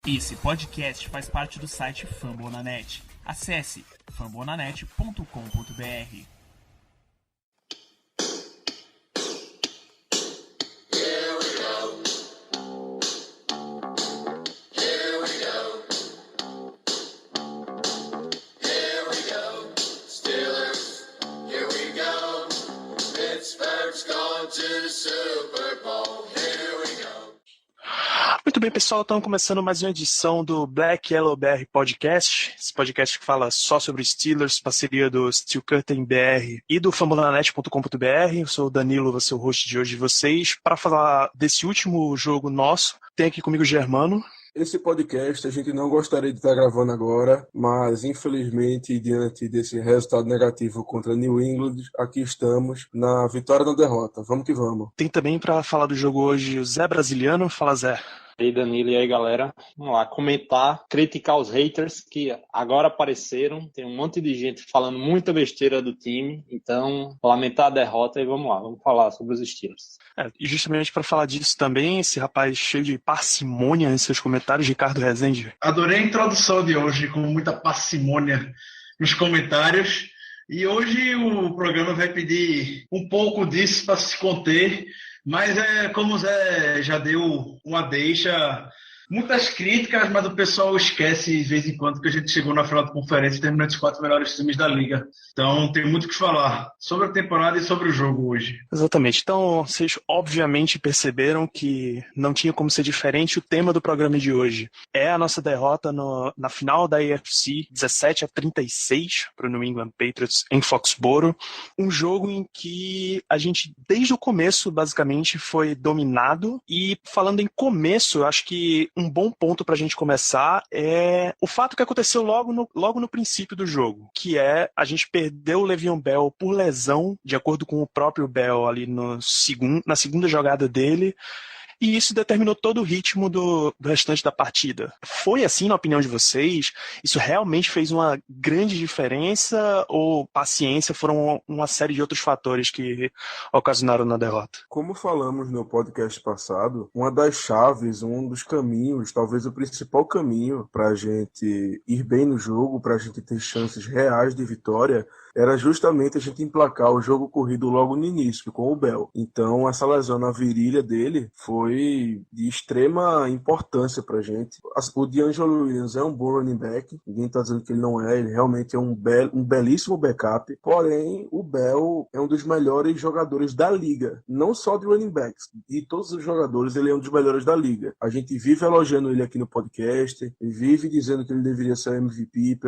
Esse podcast faz parte do site Fambonanet. Acesse fambonanet.com.br. Muito bem, pessoal, estamos começando mais uma edição do Black Yellow BR Podcast, esse podcast que fala só sobre Steelers, parceria do Steel Curtain BR e do fambonanet.com.br. Eu sou o Danilo, vou ser o host de hoje de vocês. Para falar desse último jogo nosso, tem aqui comigo o Germano. Esse podcast a gente não gostaria de estar gravando agora, mas infelizmente, diante desse resultado negativo contra New England, aqui estamos na vitória ou na derrota. Vamos que vamos. Tem também para falar do jogo hoje o Zé Brasiliano. Fala, Zé. E aí, Danilo, e aí, galera? Vamos lá, comentar, criticar os haters que agora apareceram. Tem um monte de gente falando muita besteira do time, então lamentar a derrota e vamos lá, vamos falar sobre os Steelers. E justamente para falar disso também, esse rapaz cheio de parcimônia em seus comentários, Ricardo Rezende. Adorei a introdução de hoje, com muita parcimônia nos comentários. E hoje o programa vai pedir um pouco disso para se conter. Mas como o Zé já deu uma deixa, muitas críticas, mas o pessoal esquece de vez em quando que a gente chegou na final da conferência e terminou entre os 4 melhores times da liga. Então tem muito o que falar sobre a temporada e sobre o jogo hoje. Exatamente. Então vocês obviamente perceberam que não tinha como ser diferente o tema do programa de hoje. É a nossa derrota na final da AFC, 17-36 para o New England Patriots em Foxborough. Um jogo em que a gente, desde o começo, basicamente, foi dominado. E falando em começo, eu acho que um bom ponto para a gente começar é o fato que aconteceu logo no princípio do jogo, que é a gente perdeu o Le'Veon Bell por lesão, de acordo com o próprio Bell ali na segunda jogada dele, e isso determinou todo o ritmo do restante da partida. Foi assim, na opinião de vocês? Isso realmente fez uma grande diferença ou paciência foram uma série de outros fatores que ocasionaram na derrota? Como falamos no podcast passado, uma das chaves, um dos caminhos, talvez o principal caminho para a gente ir bem no jogo, para a gente ter chances reais de vitória, era justamente a gente emplacar o jogo corrido logo no início, com o Bell. Então, essa lesão na virilha dele foi de extrema importância pra gente. O DeAngelo Williams é um bom running back, ninguém tá dizendo que ele não é, ele realmente é um belíssimo backup, porém, o Bell é um dos melhores jogadores da liga, não só de running backs, de todos os jogadores, ele é um dos melhores da liga. A gente vive elogiando ele aqui no podcast, vive dizendo que ele deveria ser MVP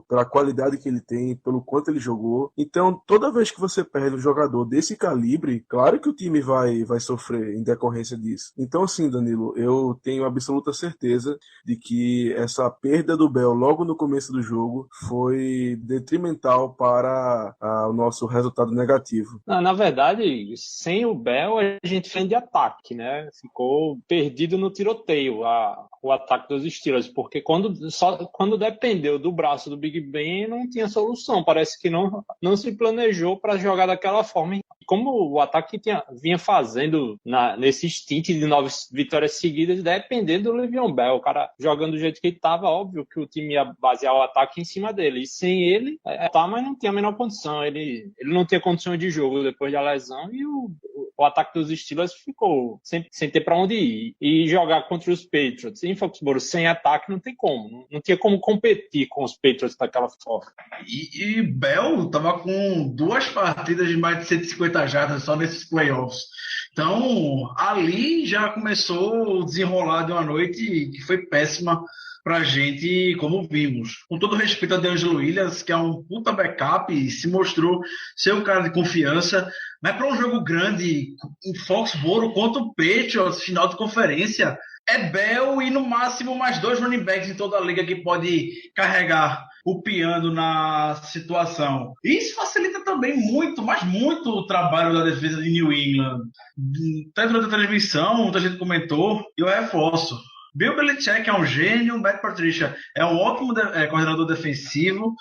pela qualidade que ele tem, pelo quanto ele jogou. Então, toda vez que você perde um jogador desse calibre, claro que o time vai sofrer em decorrência disso. Então, assim, Danilo, eu tenho absoluta certeza de que essa perda do Bell logo no começo do jogo foi detrimental para o nosso resultado negativo. Na verdade, sem o Bell, a gente fez de ataque, né? Ficou perdido no tiroteio o ataque dos Steelers, porque quando dependeu do braço do Big Ben, não tinha solução. Parece que não se planejou para jogar daquela forma. E como o ataque vinha fazendo nesse stint de 9 vitórias seguidas, dependendo do Le'Veon Bell, o cara jogando do jeito que ele estava, óbvio que o time ia basear o ataque em cima dele. E sem ele, mas não tinha a menor condição. Ele não tinha condições de jogo depois da lesão e o ataque dos Steelers ficou sem ter para onde ir. E jogar contra os Patriots em Foxborough sem ataque não tem como. Não tinha como competir com os Patriots daquela forma. E Bell estava com 2 partidas de mais de 150 jardas só nesses playoffs. Então, ali já começou o desenrolar de uma noite que foi péssima pra gente, como vimos. Com todo respeito a DeAngelo Williams, que é um puta backup e se mostrou ser um cara de confiança, mas para um jogo grande em Foxborough contra o Patriots, final de conferência, é Bell e no máximo mais 2 running backs em toda a liga que pode carregar o piano na situação. Isso facilita também muito, mas muito o trabalho da defesa de New England. Até durante a transmissão, muita gente comentou, e eu reforço. Bill Belichick é um gênio, Matt Patricia é um ótimo coordenador defensivo,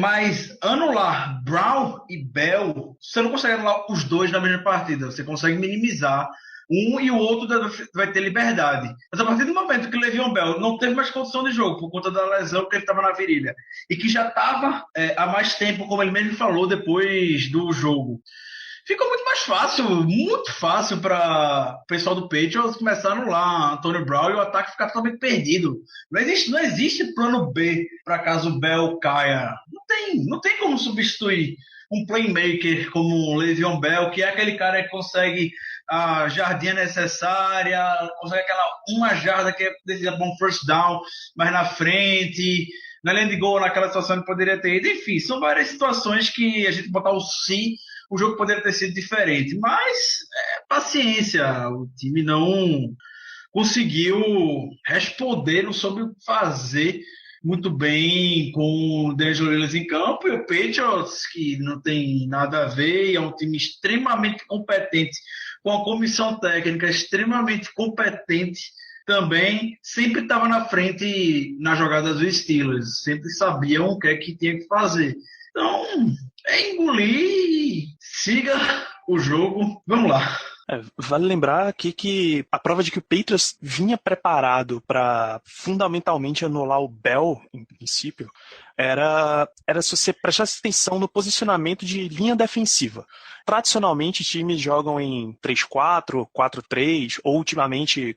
mas anular Brown e Bell, você não consegue anular os dois na mesma partida, você consegue minimizar um e o outro vai ter liberdade. Mas a partir do momento que o Le'Veon Bell não teve mais condição de jogo por conta da lesão que ele estava na virilha e que já estava há mais tempo, como ele mesmo falou depois do jogo, ficou muito fácil para o pessoal do Patriots começar a anular Antonio Brown e o ataque ficar totalmente perdido. Não existe plano B para caso o Bell caia. Não tem como substituir um playmaker como o Le'Veon Bell, que é aquele cara que consegue a jardinha necessária, consegue aquela uma jarda que é decisiva para um first down, mas na frente, na linha de gol, naquela situação que poderia ter ido. Enfim, são várias situações que a gente botar o jogo poderia ter sido diferente. Mas, paciência, o time não conseguiu responder, não soube fazer muito bem com o DeAngelo Williams em campo, e o Patriots, que não tem nada a ver, é um time extremamente competente, com a comissão técnica extremamente competente também, sempre estava na frente nas jogadas dos Steelers, sempre sabiam o que é que tinha que fazer. Então, engolir e siga o jogo. Vamos lá. Vale lembrar aqui que a prova de que o Patriots vinha preparado para fundamentalmente anular o Bell, em princípio, era se você prestasse atenção no posicionamento de linha defensiva. Tradicionalmente, times jogam em 3-4, 4-3, ou ultimamente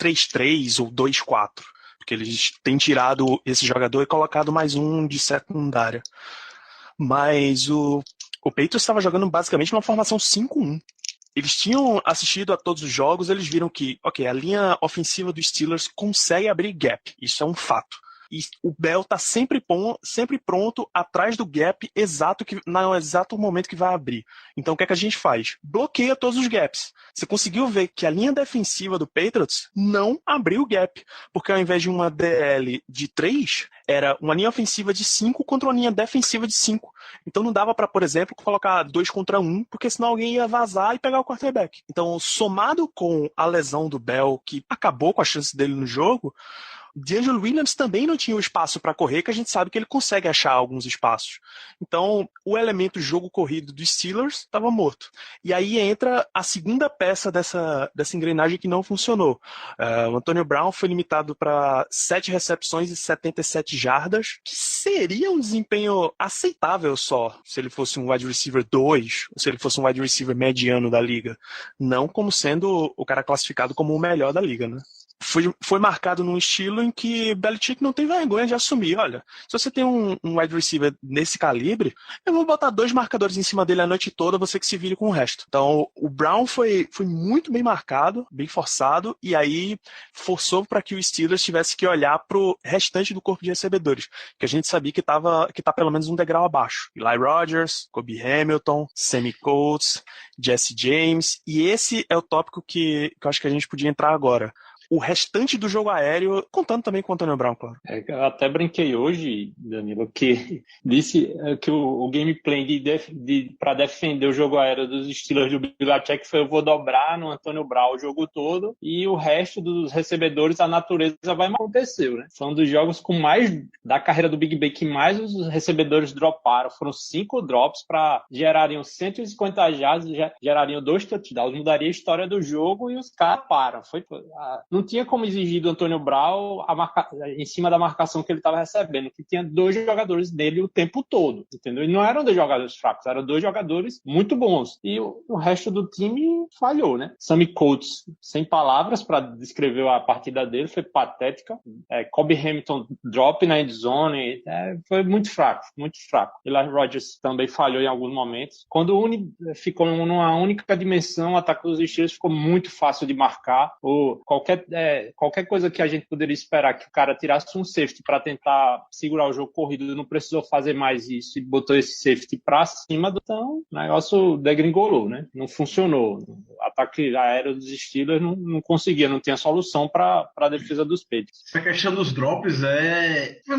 4-3-3 ou 2-4, porque eles têm tirado esse jogador e colocado mais um de secundária. Mas o Patriots estava jogando basicamente numa formação 5-1. Eles tinham assistido a todos os jogos, eles viram que, a linha ofensiva dos Steelers consegue abrir gap, isso é um fato. E o Bell está sempre pronto atrás do gap no exato momento que vai abrir. Então o que é que a gente faz? Bloqueia todos os gaps. Você conseguiu ver que a linha defensiva do Patriots não abriu o gap, porque ao invés de uma DL de 3, era uma linha ofensiva de 5 contra uma linha defensiva de 5. Então não dava para, por exemplo, colocar 2 contra 1, porque senão alguém ia vazar e pegar o quarterback. Então, somado com a lesão do Bell, que acabou com a chance dele no jogo, DeAngelo Williams também não tinha o espaço para correr, que a gente sabe que ele consegue achar alguns espaços. Então, o elemento jogo corrido dos Steelers estava morto. E aí entra a segunda peça dessa engrenagem que não funcionou. O Antonio Brown foi limitado para 7 recepções e 77 jardas, que seria um desempenho aceitável só se ele fosse um wide receiver 2, ou se ele fosse um wide receiver mediano da liga. Não como sendo o cara classificado como o melhor da liga, né? Foi marcado num estilo em que Belichick não tem vergonha de assumir. Olha, se você tem um wide receiver nesse calibre, eu vou botar 2 marcadores em cima dele a noite toda, você que se vire com o resto. Então, o Brown foi muito bem marcado, bem forçado, e aí forçou para que o Steelers tivesse que olhar para o restante do corpo de recebedores, que a gente sabia que tá pelo menos um degrau abaixo. Eli Rogers, Kobe Hamilton, Sammy Coates, Jesse James, e esse é o tópico que eu acho que a gente podia entrar agora. O restante do jogo aéreo, contando também com o Antonio Brown, claro. Eu até brinquei hoje, Danilo, que disse que o gameplay para defender o jogo aéreo dos Steelers do Belichick foi: eu vou dobrar no Antonio Brown o jogo todo e o resto dos recebedores, a natureza vai acontecer, né? Foi um dos jogos com mais da carreira do Big Ben que mais os recebedores droparam. Foram 5 drops para gerariam 150 jardas, gerariam 2 touchdowns, mudaria a história do jogo e os caras param. Não tinha como exigir do Antonio Brown em cima da marcação que ele estava recebendo, que tinha 2 jogadores dele o tempo todo, entendeu? E não eram 2 jogadores fracos, eram 2 jogadores muito bons. E o resto do time falhou, né? Sammy Coates, sem palavras para descrever a partida dele, foi patética. Kobe Hamilton drop na endzone, foi muito fraco, muito fraco. Eli Rogers também falhou em alguns momentos. Quando ficou numa única dimensão, o ataque dos Steelers ficou muito fácil de marcar, ou qualquer coisa que a gente poderia esperar que o cara tirasse um safety para tentar segurar o jogo corrido, não precisou fazer mais isso e botou esse safety para cima, então o negócio degringolou, né? Não funcionou. O ataque aéreo dos Steelers não conseguia, não tinha solução para a defesa dos Patriots. Essa questão dos drops foi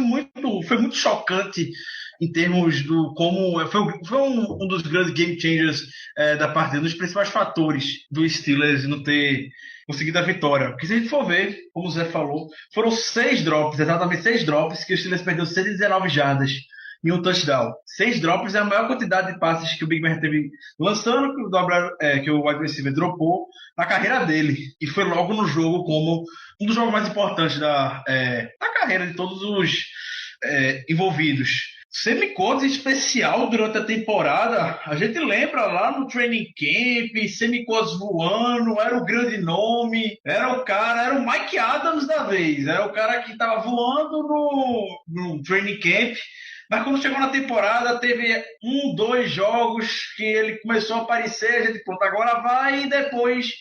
muito chocante em termos do como foi um dos grandes game changers da partida, um dos principais fatores do Steelers não ter conseguido a vitória. Porque se a gente for ver, como o Zé falou, foram 6 drops, exatamente 6 drops, que o Steelers perdeu 119 jardas. e um touchdown. 6 drops é a maior quantidade de passes que o Big Ben teve lançando, que o wide receiver dropou na carreira dele. E foi logo no jogo como um dos jogos mais importantes da carreira de todos os envolvidos. Semicodes especial durante a temporada, a gente lembra lá no training camp, Semicodes voando, era o grande nome, era o Mike Adams da vez, era o cara que estava voando no training camp, mas quando chegou na temporada teve 2 jogos que ele começou a aparecer, a gente pronto, agora vai, e depois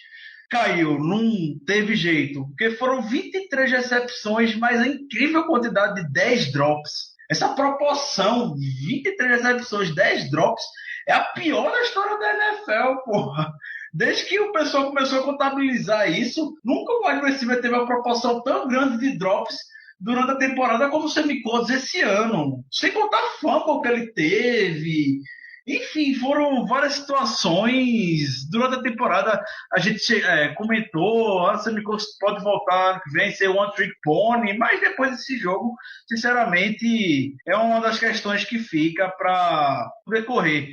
caiu, não teve jeito, porque foram 23 recepções, mas a incrível quantidade de 10 drops. Essa proporção, 23 recepções, 10 drops, é a pior da história da NFL, porra. Desde que o pessoal começou a contabilizar isso, nunca o wide receiver teve uma proporção tão grande de drops durante a temporada como o Semicodes esse ano. Sem contar a fumble que ele teve. Enfim, foram várias situações. Durante a temporada, a gente comentou, o Semicodes pode voltar ano que vem, ser one trick pony, mas depois desse jogo, sinceramente, é uma das questões que fica para o decorrer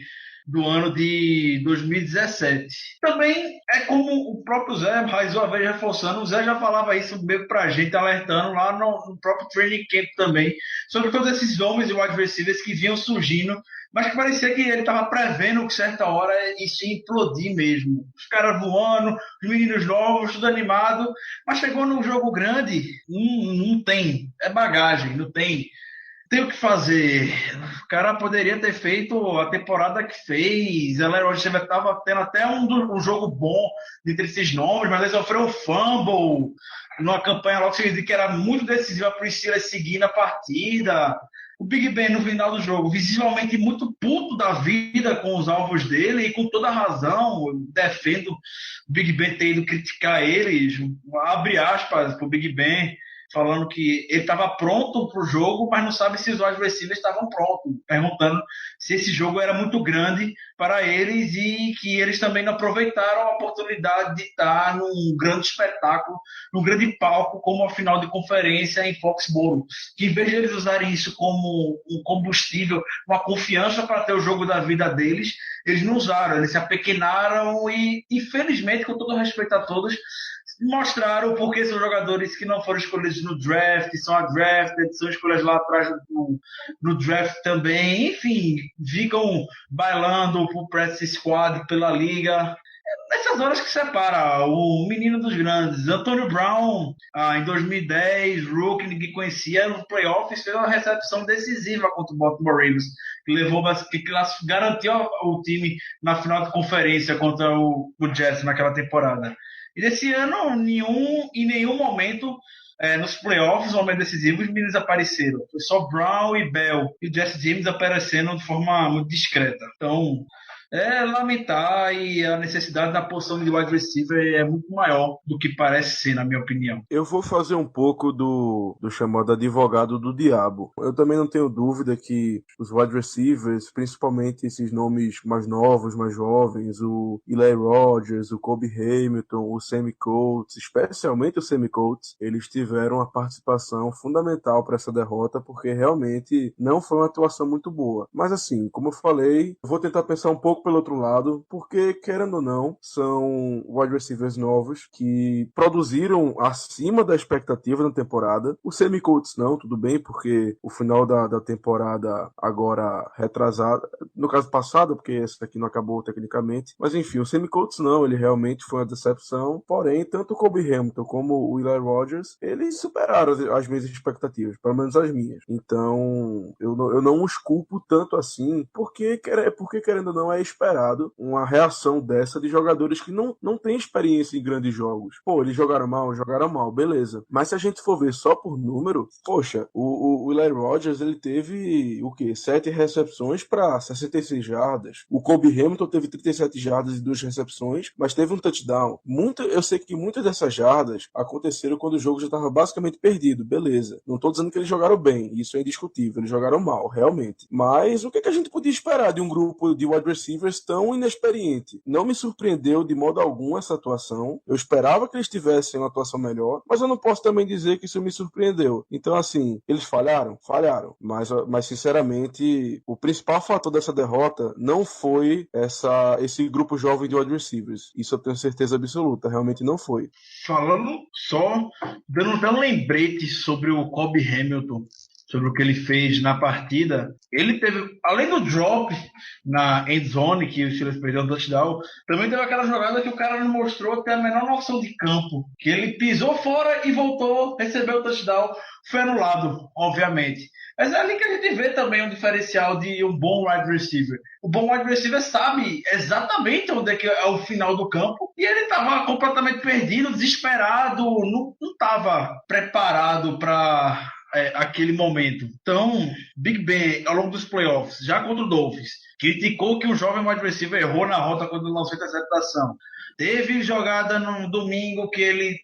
do ano de 2017. Também é como o próprio Zé, mais uma vez reforçando, o Zé já falava isso meio pra gente, alertando lá no próprio training camp também, sobre todos esses nomes de wide receivers que vinham surgindo, mas que parecia que ele estava prevendo que certa hora isso ia implodir mesmo. Os caras voando, os meninos novos, tudo animado, mas chegou num jogo grande, não tem, é bagagem, não tem o que fazer. O cara poderia ter feito a temporada que fez. A Leroy estava tendo até um jogo bom entre esses nomes, mas ele sofreu um fumble numa campanha logo que era muito decisiva para o Steelers seguir na partida. O Big Ben, no final do jogo, visivelmente muito puto da vida com os alvos dele, e com toda razão, eu defendo o Big Ben ter ido criticar eles, abre aspas para o Big Ben, falando que ele estava pronto para o jogo, mas não sabe se os wide receivers estavam prontos, perguntando se esse jogo era muito grande para eles e que eles também não aproveitaram a oportunidade de estar num grande espetáculo, num grande palco como a final de conferência em Foxborough, que em vez de eles usarem isso como um combustível, uma confiança para ter o jogo da vida deles, eles não usaram, eles se apequenaram e, infelizmente, com todo respeito a todos, mostraram porque são jogadores que não foram escolhidos no draft, são undrafted, são escolhidos lá atrás no draft também, enfim, ficam bailando pro practice squad pela liga. Nessas horas que separa o menino dos grandes. Antonio Brown, em 2010, rookie, ninguém conhecia, no playoffs fez uma recepção decisiva contra o Baltimore Ravens, que garantiu o time na final de conferência contra o Jets naquela temporada. E desse ano, em nenhum momento, nos playoffs, no momento decisivo, os meninos apareceram. Foi só Brown e Bell e Jesse James aparecendo de forma muito discreta. Então, lamentar, e a necessidade da posição de wide receiver é muito maior do que parece ser, na minha opinião. Eu vou fazer um pouco do chamado advogado do diabo. Eu também não tenho dúvida que os wide receivers, principalmente esses nomes mais novos, mais jovens, o Eli Rogers, o Kobe Hamilton, o Sammy Coates, especialmente o Sammy Coates, eles tiveram uma participação fundamental para essa derrota, porque realmente não foi uma atuação muito boa. Mas assim, como eu falei, eu vou tentar pensar um pouco pelo outro lado, porque, querendo ou não, são wide receivers novos que produziram acima da expectativa na temporada. O Sammy Coates não, tudo bem, porque o final da temporada agora retrasada, no caso passado, porque esse daqui não acabou tecnicamente, mas enfim, o Sammy Coates não, ele realmente foi uma decepção, porém, tanto o Kobe Hamilton como o Eli Rogers, eles superaram as minhas expectativas, pelo menos as minhas. Então, eu não os culpo tanto assim, porque querendo ou não, é esperado uma reação dessa de jogadores que não têm experiência em grandes jogos. Pô, eles jogaram mal, beleza. Mas se a gente for ver só por número, poxa, o Eli Rogers, ele teve, 7 recepções para 66 jardas. O Kobe Hamilton teve 37 jardas e 2 recepções, mas teve um touchdown. Eu sei que muitas dessas jardas aconteceram quando o jogo já estava basicamente perdido, beleza. Não tô dizendo que eles jogaram bem, isso é indiscutível, eles jogaram mal, realmente. Mas o que a gente podia esperar de um grupo de wide receivers receivers tão inexperiente. Não me surpreendeu de modo algum essa atuação. Eu esperava que eles tivessem uma atuação melhor, mas eu não posso também dizer que isso me surpreendeu. Então, assim, eles falharam? Falharam. Mas sinceramente, o principal fator dessa derrota não foi esse grupo jovem de wide receivers. Isso eu tenho certeza absoluta. Realmente não foi. Falando só, dando até um lembrete sobre o Kobe Hamilton, sobre o que ele fez na partida. Ele teve, além do drop na end zone, que o Steelers perdeu no touchdown, também teve aquela jogada que o cara não mostrou ter a menor noção de campo, que ele pisou fora e voltou, recebeu o touchdown, foi anulado, obviamente. Mas é ali que a gente vê também um diferencial de um bom wide receiver. O bom wide receiver sabe exatamente onde é que é o final do campo, e ele estava completamente perdido, desesperado, não estava preparado para aquele momento. Então, Big Ben, ao longo dos playoffs, já contra o Dolphins, criticou que o jovem wide receiver errou na rota quando lançou a interceptação. Teve jogada no domingo que ele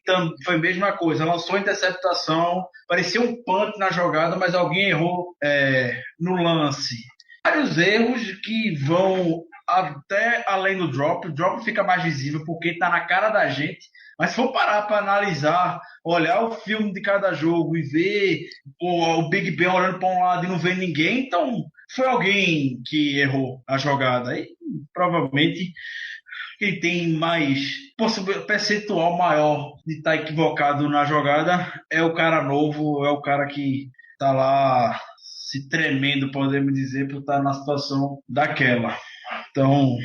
foi a mesma coisa, lançou a interceptação, parecia um punt na jogada, mas alguém errou no lance. Vários erros que vão até além do drop. O drop fica mais visível porque está na cara da gente. Mas se for parar para analisar, olhar o filme de cada jogo e ver o Big Ben olhando para um lado e não ver ninguém, então foi alguém que errou a jogada. E provavelmente quem tem mais percentual maior de estar equivocado na jogada é o cara novo, é o cara que está lá se tremendo, podemos dizer, por estar na situação daquela. Então,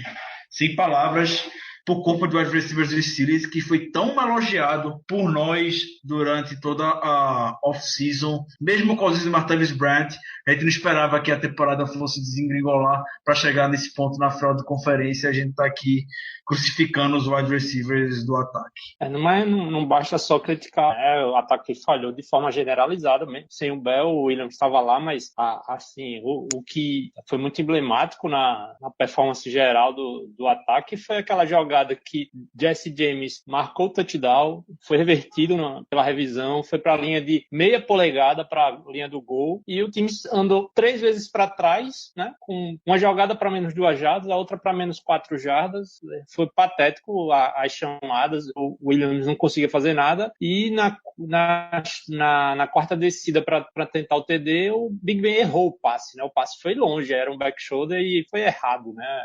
sem palavras, por culpa do wide receivers do Steelers, que foi tão elogiado por nós durante toda a off-season, mesmo com os Martavis Bryant, a gente não esperava que a temporada fosse desengringolar para chegar nesse ponto na final de conferência. A gente está aqui crucificando os wide receivers do ataque. Não basta só criticar, o ataque falhou de forma generalizada mesmo. Sem o Bell, o Williams estava lá, mas assim, o que foi muito emblemático na performance geral do ataque foi aquela jogada que Jesse James marcou o touchdown, foi revertido pela revisão, foi para a linha de meia polegada para a linha do gol, e o time andou 3 vezes para trás, né, com uma jogada para menos 2 jardas, a outra para menos 4 jardas. Foi patético as chamadas, o Williams não conseguia fazer nada, e na quarta descida para tentar o TD, o Big Ben errou o passe, né? O passe foi longe, era um back shoulder e foi errado, né?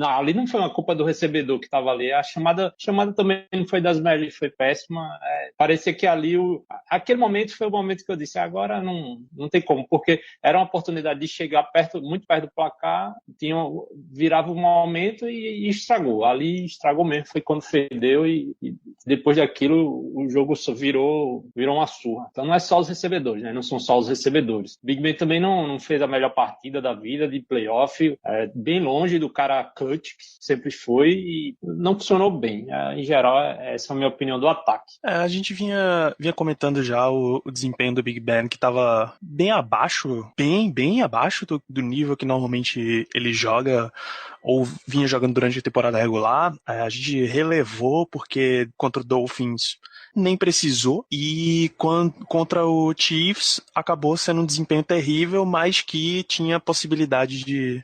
Ali não foi uma culpa do recebedor que estava ali, a chamada também não foi das melhores, foi péssima. Parecia que ali aquele momento foi o momento que eu disse, agora não tem como, porque era uma oportunidade de chegar muito perto do placar, virava um momento e estragou. Ali estragou mesmo, foi quando fedeu, e depois daquilo o jogo só virou uma surra. Então não é só os recebedores, né? Não são só os recebedores. Big Ben também não fez a melhor partida da vida de playoff, bem longe do cara cut, que sempre foi, e não funcionou bem. Em geral, essa é a minha opinião do ataque. A gente vinha comentando já o desempenho do Big Ben, que estava bem abaixo, bem abaixo do nível que normalmente ele joga, ou vinha jogando durante a temporada regular. A gente relevou porque contra o Dolphins nem precisou, e contra o Chiefs acabou sendo um desempenho terrível, mas que tinha possibilidade de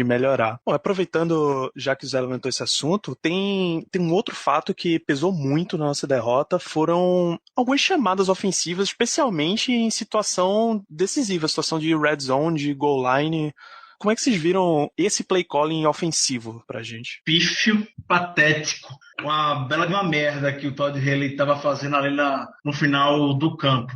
melhorar. Bom, aproveitando, já que o Zé levantou esse assunto, tem um outro fato que pesou muito na nossa derrota, foram algumas chamadas ofensivas, especialmente em situação decisiva, situação de red zone, de goal line. Como é que vocês viram esse play calling ofensivo pra gente? Pífio, patético. Uma bela de uma merda que o Todd Haley estava fazendo ali no final do campo.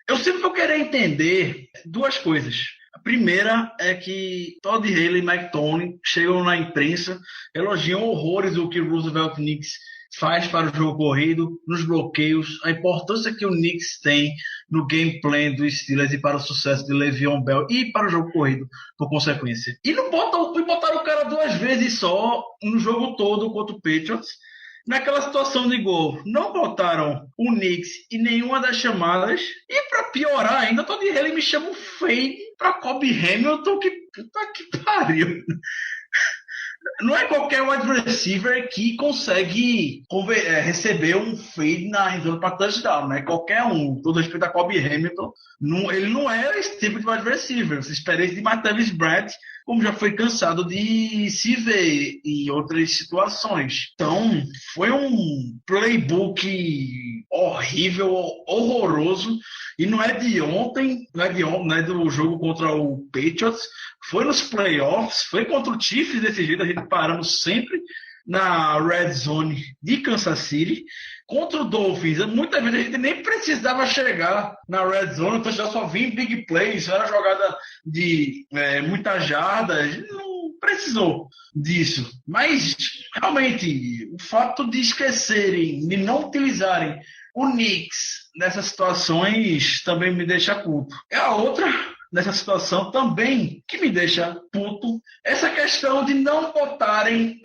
Eu sempre vou querer entender 2 coisas. A primeira é que Todd Haley e Mike Tomlin chegam na imprensa, elogiam horrores o que o Roosevelt Knicks faz para o jogo corrido, nos bloqueios, a importância que o Knicks tem no game plan do Steelers e para o sucesso de Le'Veon Bell e para o jogo corrido, por consequência. E não botaram o cara 2 vezes só no jogo todo contra o Patriots, naquela situação de gol. Não botaram o Knicks em nenhuma das chamadas, e para piorar ainda, Todd Haley me chama um fade para Kobe Hamilton, que puta que pariu. Não é qualquer wide receiver que consegue receber um fade na endzone para touchdown, não é qualquer um. Todo respeito a Kobe Hamilton, ele não é esse tipo de wide receiver. Você espera isso de Martavis Bryant, como já foi cansado de se ver em outras situações. Então, foi um playbook horrível, horroroso, e não é de ontem, não é do jogo contra o Patriots, foi nos playoffs, foi contra o Chiefs desse jeito, a gente parando sempre na red zone de Kansas City. Contra o Dolphins, muitas vezes a gente nem precisava chegar na red zone, então já só vinha big plays, era jogada de muitas jardas, não precisou disso. Mas, realmente, o fato de esquecerem, de não utilizarem o Knicks nessas situações também me deixa puto. É a outra nessa situação também que me deixa puto, essa questão de não botarem,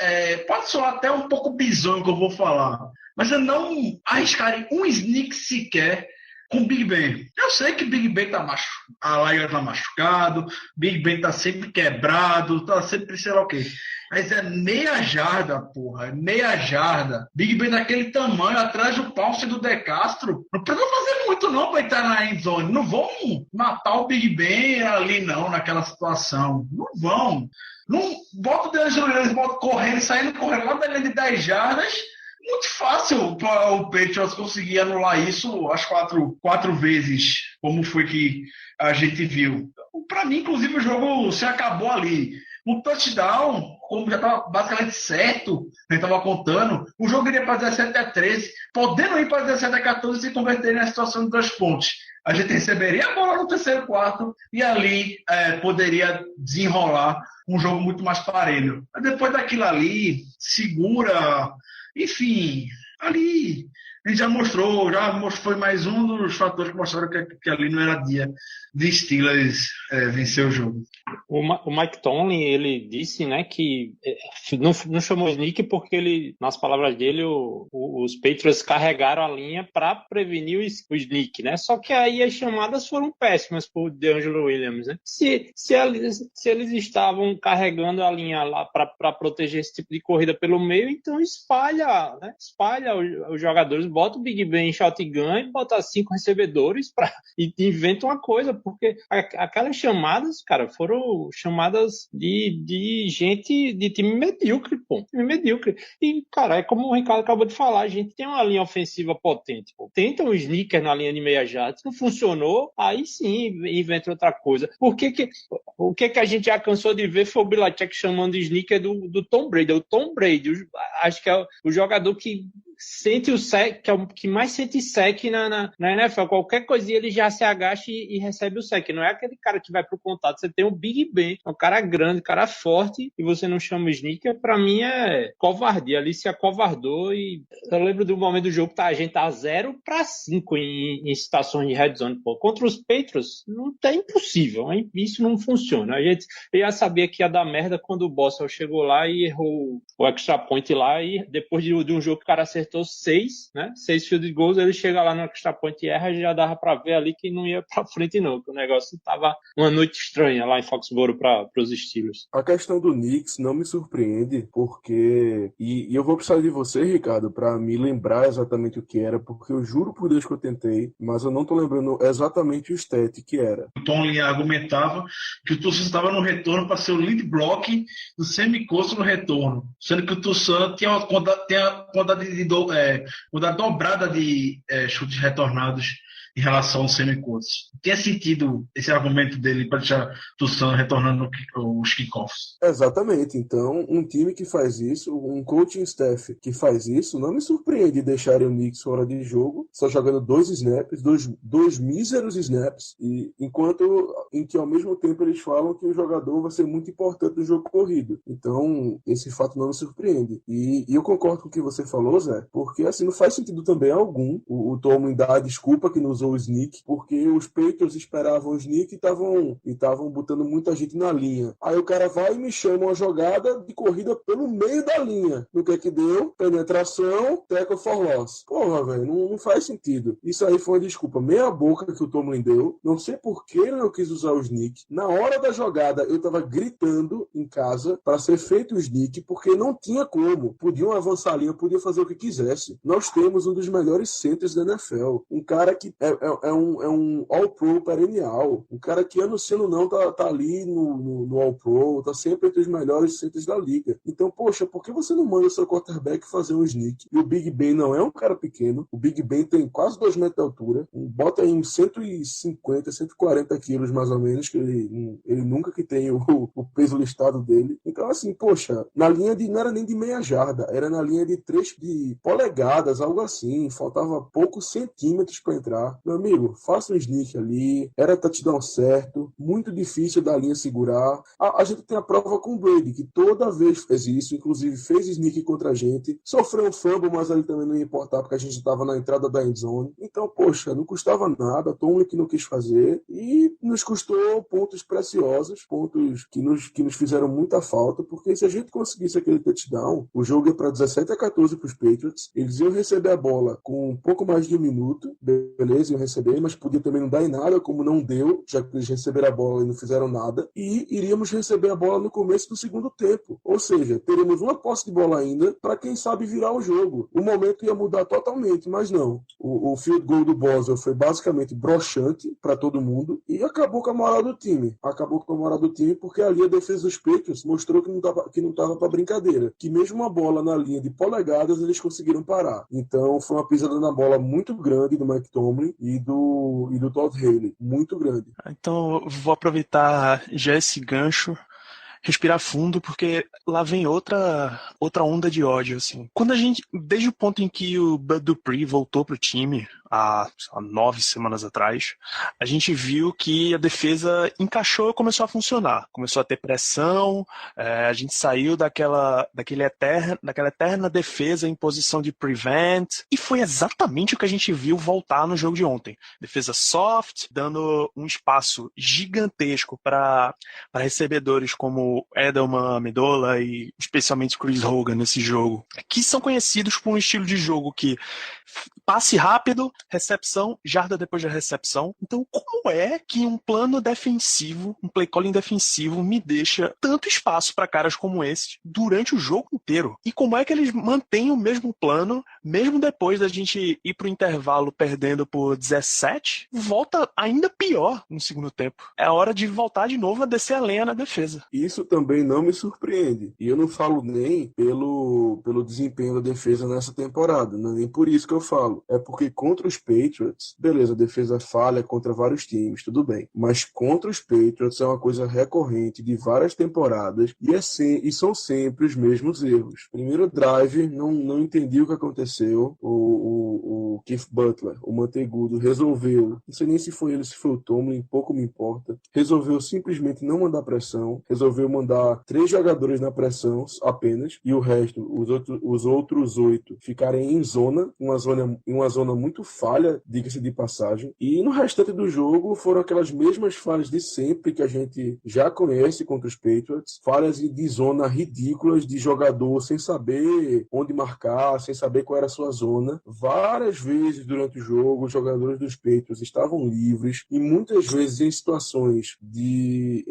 pode soar até um pouco bizonho que eu vou falar, mas é não arriscarem um sneak sequer com o Big Ben. Eu sei que Big Ben tá machucado, a Liga tá machucado, Big Ben tá sempre quebrado, tá sempre sei lá o quê. Mas é meia jarda, porra. É meia jarda. Big Ben daquele tamanho, atrás do Pounce do De Castro. Não precisa fazer muito não pra entrar na endzone. Não vão matar o Big Ben ali não, naquela situação. Não vão. Não bota o DeAngelo Williams, bota correndo, saindo correndo lá da linha de 10 jardas. Muito fácil para o Patriots conseguir anular isso as quatro vezes, como foi que a gente viu. Para mim, inclusive, o jogo se acabou ali. Um touchdown, como já estava basicamente certo, a gente estava contando, o jogo iria para 17-13, podendo ir para 17-14 e se converter na situação de 2 pontos. A gente receberia a bola no terceiro quarto e ali poderia desenrolar um jogo muito mais parelho. Mas depois daquilo ali, segura, enfim, ali a gente já mostrou, foi mais um dos fatores que mostraram que ali não era dia de Steelers vencer o jogo. O Mike Tomlin, ele disse, né, que não chamou sneak porque ele, nas palavras dele, os Patriots carregaram a linha para prevenir o sneak, né? Só que aí as chamadas foram péssimas por DeAngelo Williams, né? Se eles estavam carregando a linha lá para proteger esse tipo de corrida pelo meio, então espalha, né? Espalha os jogadores, bota o Big Ben em shotgun e bota 5 recebedores e inventa uma coisa, porque aquelas chamadas, cara, foram chamadas de gente de time medíocre, pô. Time medíocre. E, cara, é como o Ricardo acabou de falar, a gente tem uma linha ofensiva potente, pô. Tenta um sneaker na linha de meia jarda, se não funcionou, aí sim inventa outra coisa. O que a gente já cansou de ver foi o Belichick chamando de sneaker do Tom Brady. O Tom Brady, acho que é o jogador que sente o sec, que é o que mais sente sec na NFL. Qualquer coisinha ele já se agacha e recebe o sec. Não é aquele cara que vai pro contato. Você tem o Big Ben, um cara grande, um cara forte, e você não chama o sneaker. Pra mim é covardia. Ali se acovardou. E eu lembro do momento do jogo que a gente tá 0-5 em situações de red zone. Pô. Contra os Patriots, não é impossível. Hein? Isso não funciona. A gente já sabia que ia dar merda quando o Boswell chegou lá e errou o extra point lá, e depois de um jogo que o cara acertou 6, né? 6 field goals, ele chega lá no extra point e erra, já dava pra ver ali que não ia pra frente não, que o negócio tava uma noite estranha lá em Foxborough pros Steelers. A questão do Knicks não me surpreende, porque e eu vou precisar de você, Ricardo, pra me lembrar exatamente o que era, porque eu juro por Deus que eu tentei, mas eu não tô lembrando exatamente o stat que era. O Tomlin argumentava que o Tulsa estava no retorno para ser o lead block do semicosto no retorno, sendo que o Tulsa tinha uma quantidade dobrada de chutes retornados em relação aos semicotos. Tinha sentido esse argumento dele para deixar Tucson retornando os kickoffs. Exatamente. Então, um time que faz isso, um coaching staff que faz isso, não me surpreende deixarem o Knicks fora de jogo, só jogando 2 snaps, dois míseros snaps, e em que ao mesmo tempo eles falam que o jogador vai ser muito importante no jogo corrido. Então, esse fato não me surpreende. E eu concordo com o que você falou, Zé, porque assim não faz sentido também algum o Tomlin dar a desculpa que nos usou o sneak, porque os Patriots esperavam o sneak e estavam botando muita gente na linha. Aí o cara vai e me chama uma jogada de corrida pelo meio da linha. No que deu? Penetração, tackle for loss. Porra, velho, não faz sentido. Isso aí foi uma desculpa meia boca que o Tomlin deu. Não sei por que ele não quis usar o sneak. Na hora da jogada, eu tava gritando em casa para ser feito o sneak, porque não tinha como. Podiam avançar a linha, podiam fazer o que quisesse. Nós temos um dos melhores centers da NFL. Um cara que é um All-Pro perennial. Um cara que ano sim ano não tá ali no All-Pro, tá sempre entre os melhores centers da liga. Então, poxa, por que você não manda o seu quarterback fazer um sneak? E o Big Ben não é um cara pequeno. O Big Ben tem quase 2 metros de altura. Bota aí uns 150, 140 quilos mais ou menos, que ele nunca que tem o peso listado dele. Então, assim, poxa, na linha não era nem de meia jarda, era na linha de 3 de polegadas, algo assim. Faltava poucos centímetros para entrar. Meu amigo, faça um sneak ali. Era touchdown certo. Muito difícil da linha segurar. A gente tem a prova com o Brady, que toda vez fez isso, inclusive fez sneak contra a gente. Sofreu um fumble, mas ali também não ia importar, porque a gente estava na entrada da endzone. Então, poxa, não custava nada. Tomlin que não quis fazer. E nos custou pontos preciosos, pontos que nos fizeram muita falta, porque se a gente conseguisse aquele touchdown, o jogo ia para 17-14 para os Patriots. Eles iam receber a bola com um pouco mais de 1 minuto, beleza, iam receber, mas podia também não dar em nada, como não deu, já que eles receberam a bola e não fizeram nada, e iríamos receber a bola no começo do segundo tempo. Ou seja, teremos uma posse de bola ainda para quem sabe virar o jogo. O momento ia mudar totalmente, mas não. O field goal do Boswell foi basicamente broxante para todo mundo e acabou com a moral do time. Acabou com a moral do time porque ali a defesa dos Patriots mostrou que não tava para brincadeira. Que mesmo uma bola na linha de polegadas eles conseguiram parar. Então foi uma pisada na bola muito grande do Mike Tomlin e do Todd Haley. Muito grande. Então vou aproveitar já esse gancho, respirar fundo, porque lá vem outra onda de ódio, assim. Desde o ponto em que o Bud Dupree voltou pro time, há 9 semanas atrás, a gente viu que a defesa encaixou e começou a funcionar. Começou a ter pressão, a gente saiu daquela eterna defesa em posição de prevent, e foi exatamente o que a gente viu voltar no jogo de ontem. Defesa soft, dando um espaço gigantesco para recebedores como Edelman, Amendola e especialmente Chris Hogan nesse jogo, que são conhecidos por um estilo de jogo que passe rápido, recepção, jarda depois da recepção. Então, como é que um plano defensivo, um play calling defensivo, me deixa tanto espaço para caras como esse durante o jogo inteiro? E como é que eles mantêm o mesmo plano, mesmo depois da gente ir pro intervalo perdendo por 17, volta ainda pior no segundo tempo? É hora de voltar de novo a descer a lenha na defesa. Isso também não me surpreende. E eu não falo nem pelo desempenho da defesa nessa temporada, não é nem por isso que eu falo. É porque contra os Patriots, beleza, a defesa falha contra vários times, tudo bem. Mas contra os Patriots é uma coisa recorrente de várias temporadas e são sempre os mesmos erros. Primeiro drive, não entendi o que aconteceu. O Keith Butler, o manteigudo, resolveu, não sei nem se foi ele, se foi o Tomlin, pouco me importa, resolveu simplesmente não mandar pressão, resolveu mandar 3 jogadores na pressão apenas, e o resto, os outros 8, ficarem em uma zona muito falha, diga-se de passagem, e no restante do jogo foram aquelas mesmas falhas de sempre que a gente já conhece contra os Patriots, falhas de zona ridículas de jogador sem saber onde marcar, sem saber qual era a sua zona. Várias vezes durante o jogo os jogadores dos Patriots estavam livres e muitas vezes em situações de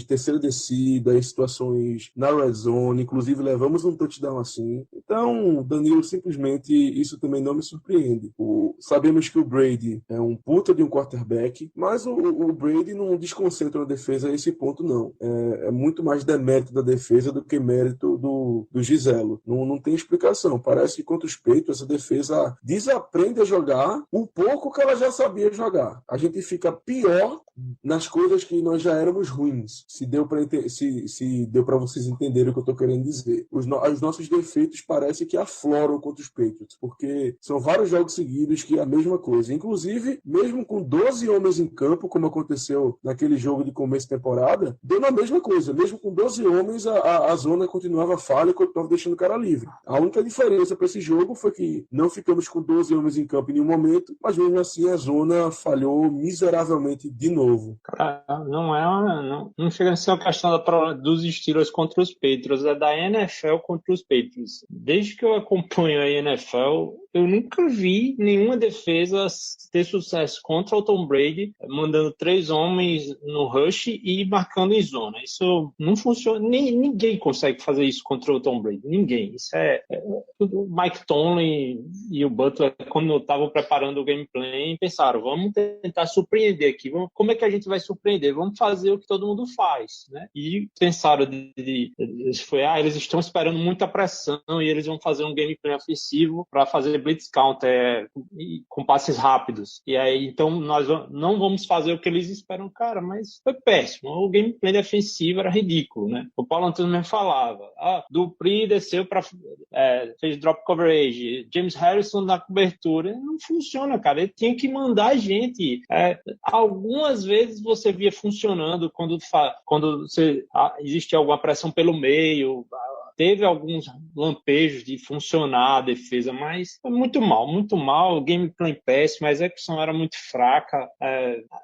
terceira descida, em situações na red zone, inclusive levamos um touchdown assim. Então, Danilo, simplesmente isso também não me surpreende. Sabemos que o Brady é um puta de um quarterback, mas o Brady não desconcentra a defesa a esse ponto, não. É muito mais demérito da defesa do que mérito do Giselo. Não tem explicação. Parece que contra os Patriots a defesa desaprende a jogar o pouco que ela já sabia jogar. A gente fica pior nas coisas que nós já éramos ruins. Se deu para vocês entenderem o que eu estou querendo dizer. Os nossos defeitos parece que afloram contra os Patriots, porque são vários jogos seguidos que é a mesma coisa. Inclusive, mesmo com 12 homens em campo, como aconteceu naquele jogo de começo de temporada, deu na mesma coisa. Mesmo com 12 homens, a zona continuava falha e continuava deixando o cara livre. A única diferença para esse jogo foi que não ficamos com 12 homens em campo em nenhum momento, mas mesmo assim a zona falhou miseravelmente de novo. Cara, não chega a ser uma questão dos Steelers contra os Patriots, é da NFL contra os Patriots. Desde que eu acompanho a NFL, eu nunca vi nenhuma defesa ter sucesso contra o Tom Brady, mandando 3 homens no rush e marcando em zona. Isso não funciona. Ninguém consegue fazer isso contra o Tom Brady. Ninguém. Isso o Mike Tomlin e o Butler, quando estavam preparando o gameplay, pensaram, vamos tentar surpreender aqui. Como é que a gente vai surpreender? Vamos fazer o que todo mundo faz, né? E pensaram eles estão esperando muita pressão e eles vão fazer um gameplay ofensivo para fazer blitz counter com passes rápidos. E aí, então, nós não vamos fazer o que eles esperam, cara, mas foi péssimo. O gameplay defensivo era ridículo, né? O Paulo Antônio mesmo falava, Dupree desceu fez drop coverage, James Harrison na cobertura. Não funciona, cara. Ele tinha que mandar a gente. Algumas vezes você via funcionando quando existia alguma pressão pelo meio, teve alguns lampejos de funcionar a defesa, mas foi muito mal, o gameplay péssimo, a execução era muito fraca.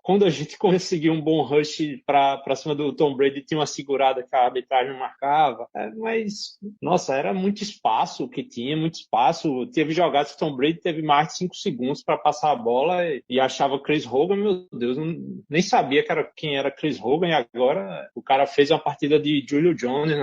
Quando a gente conseguiu um bom rush para cima do Tom Brady, tinha uma segurada que a arbitragem não marcava, mas, nossa, era muito espaço que tinha, muito espaço. Teve jogadas que o Tom Brady teve mais de 5 segundos para passar a bola e achava Chris Hogan, meu Deus, nem sabia quem era Chris Hogan, e agora o cara fez uma partida de Julio Jones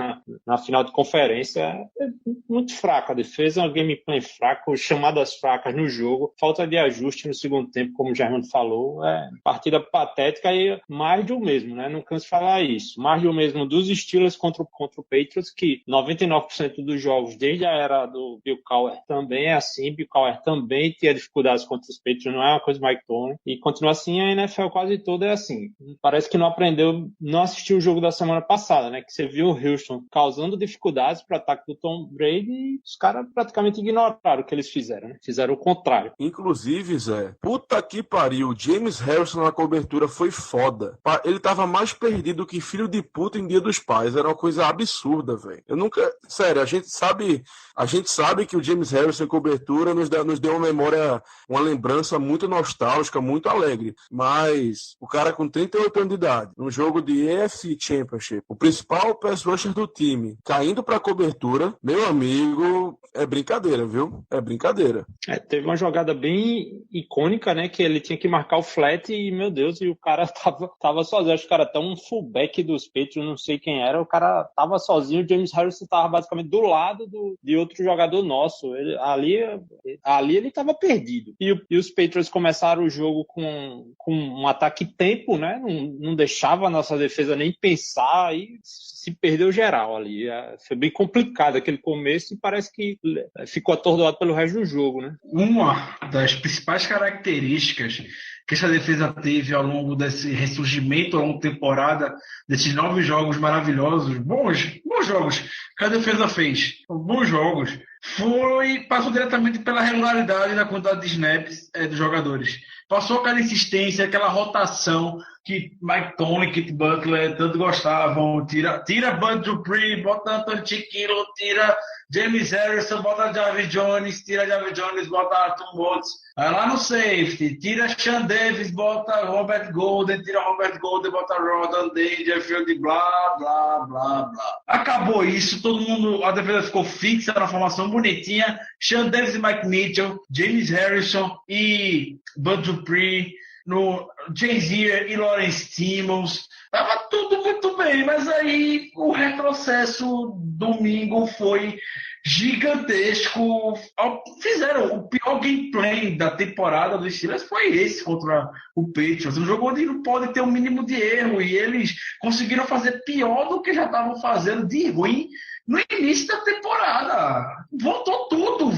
na final de conferência. É muito fraca a defesa, um gameplay fraco, chamadas fracas no jogo, falta de ajuste no segundo tempo, como o Germano falou, partida patética e mais de o mesmo, né? Não canso de falar isso. Mais de o mesmo dos Steelers contra o Patriots, que 99% dos jogos, desde a era do Bill Cowher, também é assim. Bill Cowher também tinha dificuldades contra os Patriots, não é uma coisa do Mike Tomlin, e continua assim. A NFL quase toda é assim. Parece que não aprendeu, não assistiu o jogo da semana passada, né? Que você viu o Houston causando dificuldades para o ataque do Tom Brady e os caras praticamente ignoraram o que eles fizeram, né? Fizeram o contrário. Inclusive, Zé, puta que pariu, James Harrison na cobertura foi foda. Ele tava mais perdido que filho de puta em Dia dos Pais, era uma coisa absurda, velho. Eu nunca... Sério, a gente sabe que o James Harrison em cobertura nos deu uma memória, uma lembrança muito nostálgica, muito alegre, mas o cara com 38 anos de idade, num jogo de AFC Championship, o principal pass rusher do time, caindo pra cobertura, meu amigo, é brincadeira, viu? É brincadeira. Teve uma jogada bem icônica, né, que ele tinha que marcar o flat e, meu Deus, e o cara tava sozinho. Acho que o cara tá um fullback dos Patriots, não sei quem era, o cara tava sozinho, o James Harrison tava basicamente do lado de outro jogador nosso. Ali ele tava perdido. E os Patriots começaram o jogo com um ataque tempo, né, não deixava a nossa defesa nem pensar e se perdeu geral ali. Foi bem complicado aquele começo e parece que ficou atordoado pelo resto do jogo, né? Uma das principais características que essa defesa teve ao longo desse ressurgimento, ao longo da temporada, desses 9 jogos maravilhosos, bons jogos que a defesa fez, bons jogos, passou diretamente pela regularidade da quantidade de snaps dos jogadores. Passou aquela insistência, aquela rotação que Mike Tomlin, Kit Butler tanto gostavam. Tira Bud Dupree, bota Anthony Chiquilo, tira James Harrison, bota Jarvis Jones, tira Jarvis Jones, bota Arthur Motes. Lá no safety, tira Sean Davis, bota Robert Golden, tira Robert Golden, bota Rodon Dangerfield, blá, blá, blá, blá. Acabou isso, todo mundo, a defesa ficou fixa na formação bonitinha. Sean Davis e Mike Mitchell, James Harrison e Bud Dupree, no Jazier e Lawrence Timmons, tava tudo muito bem, mas aí o retrocesso domingo foi gigantesco. Fizeram o pior gameplay da temporada dos Steelers, foi esse contra o Patriots, um jogo onde não pode ter um mínimo de erro, e eles conseguiram fazer pior do que já estavam fazendo de ruim no início da temporada. Voltou tudo,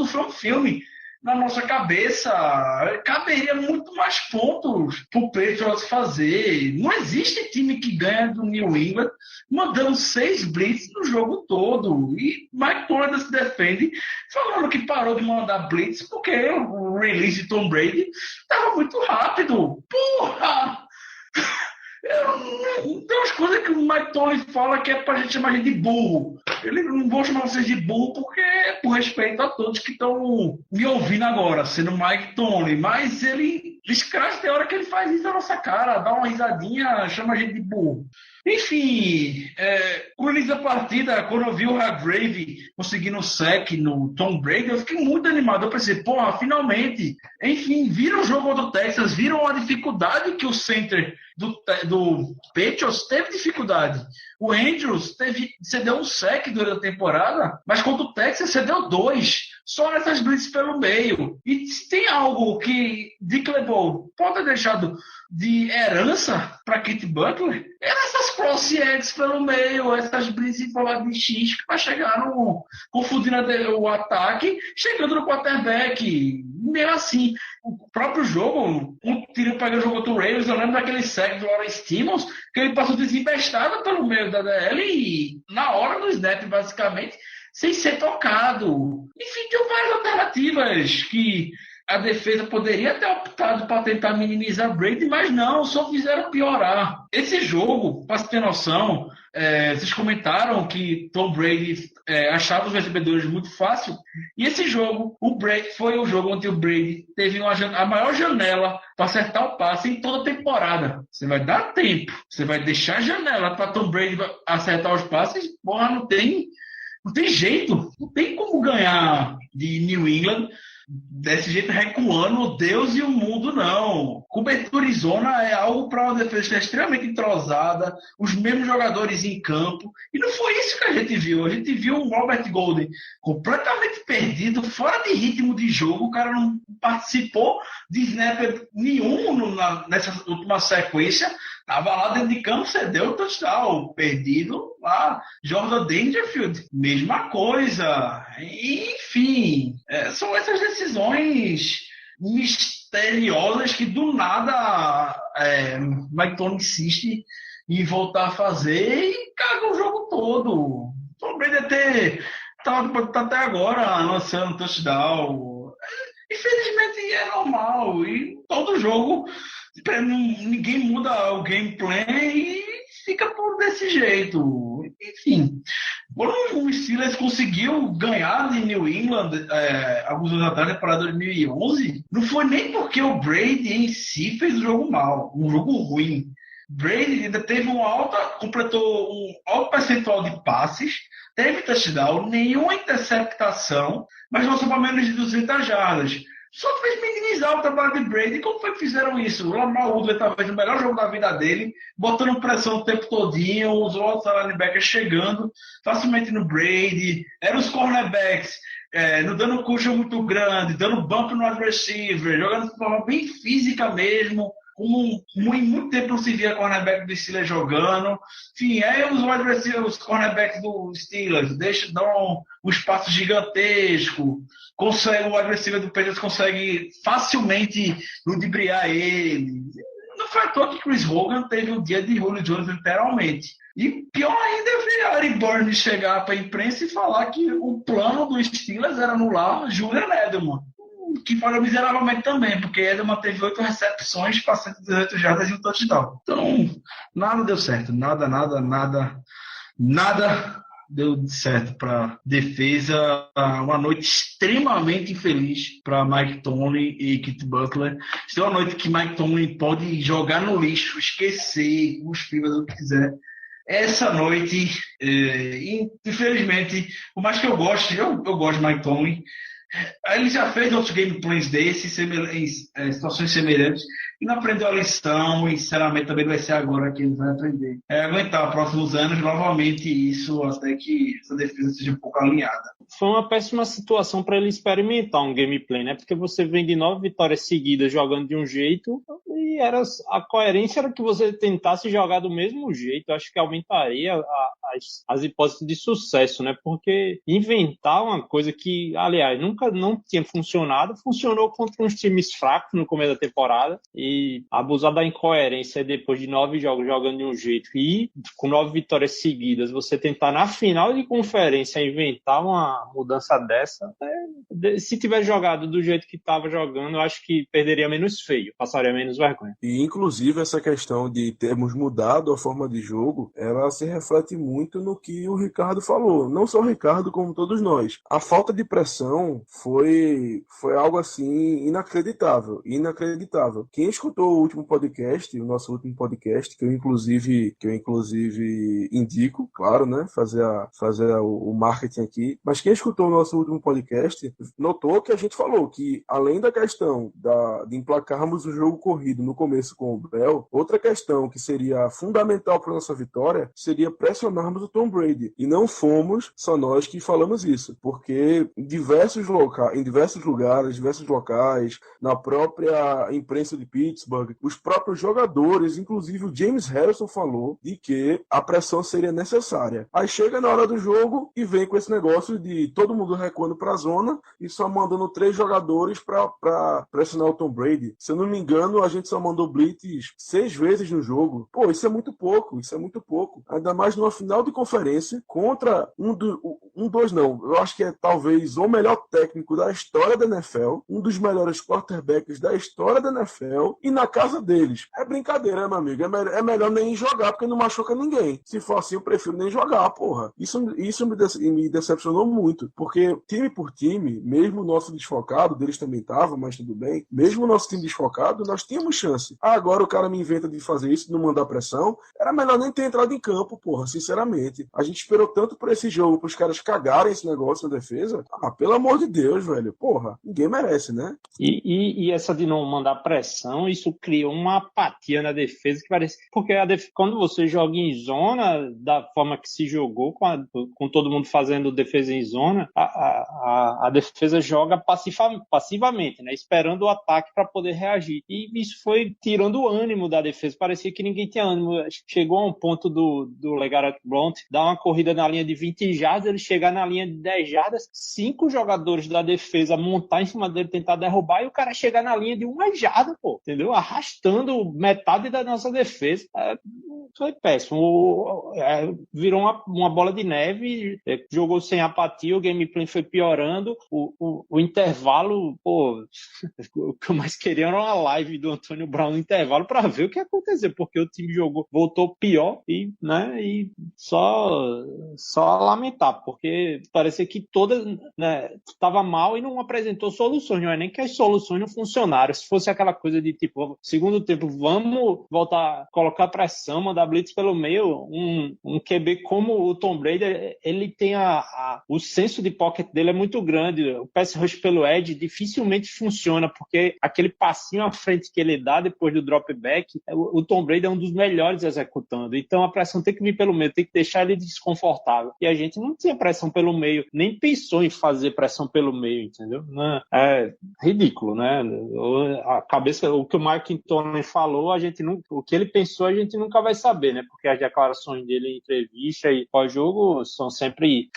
foi um filme. na nossa cabeça, caberia muito mais pontos pro Patriots fazer. Não existe time que ganha do New England mandando 6 blitz no jogo todo. E Mike Tomlin se defende falando que parou de mandar blitz porque o release de Tom Brady estava muito rápido. Porra! Tem umas coisas que o Mike Tomlin fala que é pra gente chamar a gente de burro. Ele não vou chamar vocês de burro porque é por respeito a todos que estão me ouvindo agora, sendo Mike Tomlin. Mas ele descrasca tem hora que ele faz isso na nossa cara, dá uma risadinha, chama a gente de burro. Enfim, no início da partida, quando eu vi o Hargrave conseguindo o sack no Tom Brady, eu fiquei muito animado. Eu pensei, porra, finalmente. Enfim, viram o jogo do Texas, viram a dificuldade que o center do Patriots teve dificuldade. O Andrews cedeu um sack durante a temporada, mas contra o Texas cedeu 2. Só nessas blitz pelo meio. E se tem algo que Dick LeBeau pode ter deixado de herança para Kit Butler, eram essas cross eggs pelo meio, essas blitz em forma de X que vai chegar no confundindo o ataque, chegando no quarterback. Meio assim, o próprio jogo, um tiro pegando o jogo do Ravens, eu lembro daquele sack do Lawrence Timmons, que ele passou desembestado pelo meio da DL e na hora do snap, basicamente, sem ser tocado. Enfim, tem várias alternativas que a defesa poderia ter optado para tentar minimizar Brady, mas não, só fizeram piorar. Esse jogo, para você ter noção, vocês comentaram que Tom Brady achava os recebedores muito fácil, e esse jogo, o Brady foi o jogo onde o Brady teve a maior janela para acertar o passe em toda a temporada. Você vai dar tempo, você vai deixar a janela para Tom Brady acertar os passes, porra, não tem jeito, não tem como ganhar de New England desse jeito recuando Deus e o mundo, não. Cobertura em zona é algo para uma defesa extremamente entrosada, os mesmos jogadores em campo, e não foi isso que a gente viu. A gente viu um Robert Golden completamente perdido, fora de ritmo de jogo, o cara não participou de snap nenhum nessa última sequência, estava lá dentro de campo, cedeu o touchdown, perdido lá. Jordan Dangerfield, mesma coisa. Enfim, são essas decisões misteriosas que do nada Mike Tomlin insiste em voltar a fazer e caga o jogo todo. Tom Brady tá até agora lançando touchdown. Infelizmente é normal, e todo jogo ninguém muda o gameplay e fica por desse jeito. Enfim, quando o Steelers conseguiu ganhar de New England alguns anos atrás, na temporada de 2011, não foi nem porque o Brady em si fez um jogo mal, um jogo ruim. Brady ainda completou um alto percentual de passes, teve touchdown, nenhuma interceptação, mas lançou para menos de 200 jardas. Só fez minimizar o trabalho de Brady. Como foi que fizeram isso? O Lamar Woodley talvez o melhor jogo da vida dele, botando pressão o tempo todinho, os outros linebackers chegando facilmente no Brady, eram os cornerbacks dando cushion muito grande, dando bump no wide receiver, jogando de forma bem física mesmo. Muito tempo não se via cornerback do Steelers jogando. Enfim, aí os wide receivers, os cornerbacks do Steelers dão um espaço gigantesco. O wide receiver do Patriots consegue facilmente ludibriar ele. Não foi à toa que Chris Hogan teve um dia de Julio Jones, literalmente. E pior ainda é ver Ari Burns chegar para a imprensa e falar que o plano do Steelers era anular Julian Edelman, que falhou miseravelmente também, porque Edelman teve 8 recepções para 118 jardas e um touchdown. Então, nada deu certo. Nada deu certo para defesa. Uma noite extremamente infeliz para Mike Tomlin e Kit Butler. Isso é uma noite que Mike Tomlin pode jogar no lixo, esquecer, cuspir, fazer o que quiser. Essa noite, infelizmente, por mais que eu goste de Mike Tomlin, ele já fez outros gameplays desses, em situações semelhantes, e não aprendeu a lição, e sinceramente também vai ser agora que ele vai aprender. Aguentar próximos anos novamente isso, até que essa defesa seja um pouco alinhada. Foi uma péssima situação para ele experimentar um gameplay, né? Porque você vem de 9 vitórias seguidas jogando de um jeito, e a coerência era que você tentasse jogar do mesmo jeito. Eu acho que aumentaria a as hipóteses de sucesso, né? Porque inventar uma coisa que, aliás, nunca não tinha funcionado, funcionou contra uns times fracos no começo da temporada, e abusar da incoerência depois de 9 jogos jogando de um jeito e com 9 vitórias seguidas, você tentar na final de conferência inventar uma mudança dessa, se tiver jogado do jeito que estava jogando, eu acho que perderia menos feio, passaria menos vergonha. E, inclusive, essa questão de termos mudado a forma de jogo, ela se reflete muito no que o Ricardo falou. Não só o Ricardo, como todos nós. A falta de pressão foi algo, assim, inacreditável. Inacreditável. Quem escutou o último podcast, o nosso último podcast, que eu inclusive indico, claro, né? Fazer o marketing aqui. Mas quem escutou o nosso último podcast, notou que a gente falou que, além da questão de emplacarmos o jogo corrido no começo com o Bell, outra questão que seria fundamental para nossa vitória seria pressionarmos o Tom Brady. E não fomos só nós que falamos isso, porque em diversos lugares, diversos locais, na própria imprensa de Pittsburgh, os próprios jogadores, inclusive o James Harrison, falou de que a pressão seria necessária. Aí chega na hora do jogo e vem com esse negócio de todo mundo recuando para a zona e só mandando 3 jogadores para pressionar o Tom Brady. Se eu não me engano, a gente só mandou blitz 6 vezes no jogo. Pô, isso é muito pouco. Ainda mais numa final de conferência contra eu acho que é talvez o melhor técnico da história da NFL, um dos melhores quarterbacks da história da NFL, e na casa deles. É brincadeira, né, meu amigo? É melhor nem jogar, porque não machuca ninguém. Se for assim, eu prefiro nem jogar, porra. Isso me decepcionou muito, porque time por time, mesmo o nosso desfocado, deles também tava, mas tudo bem, mesmo o nosso time desfocado, nós tínhamos chance. Agora o cara me inventa de fazer isso, de não mandar pressão, era melhor nem ter entrado em campo, porra, sinceramente. A gente esperou tanto por esse jogo, pros caras cagarem esse negócio na defesa. Ah, pelo amor de Deus, velho, porra, ninguém merece, né? E essa de não mandar pressão, isso criou uma apatia na defesa que parece... Porque quando você joga em zona, da forma que se jogou, com todo mundo fazendo defesa em zona, a defesa joga passivamente, né? Esperando o ataque para poder reagir. E isso foi tirando o ânimo da defesa. Parecia que ninguém tinha ânimo. Chegou a um ponto do LeGarrette Blount dar uma corrida na linha de 20 jardas, ele chegar na linha de 10 jardas, 5 jogadores da defesa montar em cima dele, tentar derrubar, e o cara chegar na linha de 1 jarda, pô, entendeu? Arrastando metade da nossa defesa. Foi péssimo. Virou uma bola de neve, jogou sem apatia, o gameplay foi piorando, o intervalo, pô, o que eu mais queria era uma live do Antônio Brown no intervalo para ver o que ia acontecer, porque o time voltou pior e só lamentar, porque parecia que todas, né, estava mal e não apresentou soluções, não é nem que as soluções não funcionaram. Se fosse aquela coisa de tipo, segundo tempo, vamos voltar a colocar pressão, mandar blitz pelo meio, um QB como o Tom Brady, ele tem o senso de pocket dele é muito grande, o pass rush pelo edge dificilmente funciona, porque aquele passinho à frente que ele dá depois do drop back, o Tom Brady é um dos melhores executando, então a pressão tem que vir pelo meio, tem que deixar ele desconfortável, e a gente não tinha pressão pelo meio, nem pensou em fazer pressão pelo meio, entendeu? É ridículo, né? O que o Mike Tomlin falou, o que ele pensou a gente nunca vai saber, né? Porque as declarações dele em entrevista e pós-jogo são sempre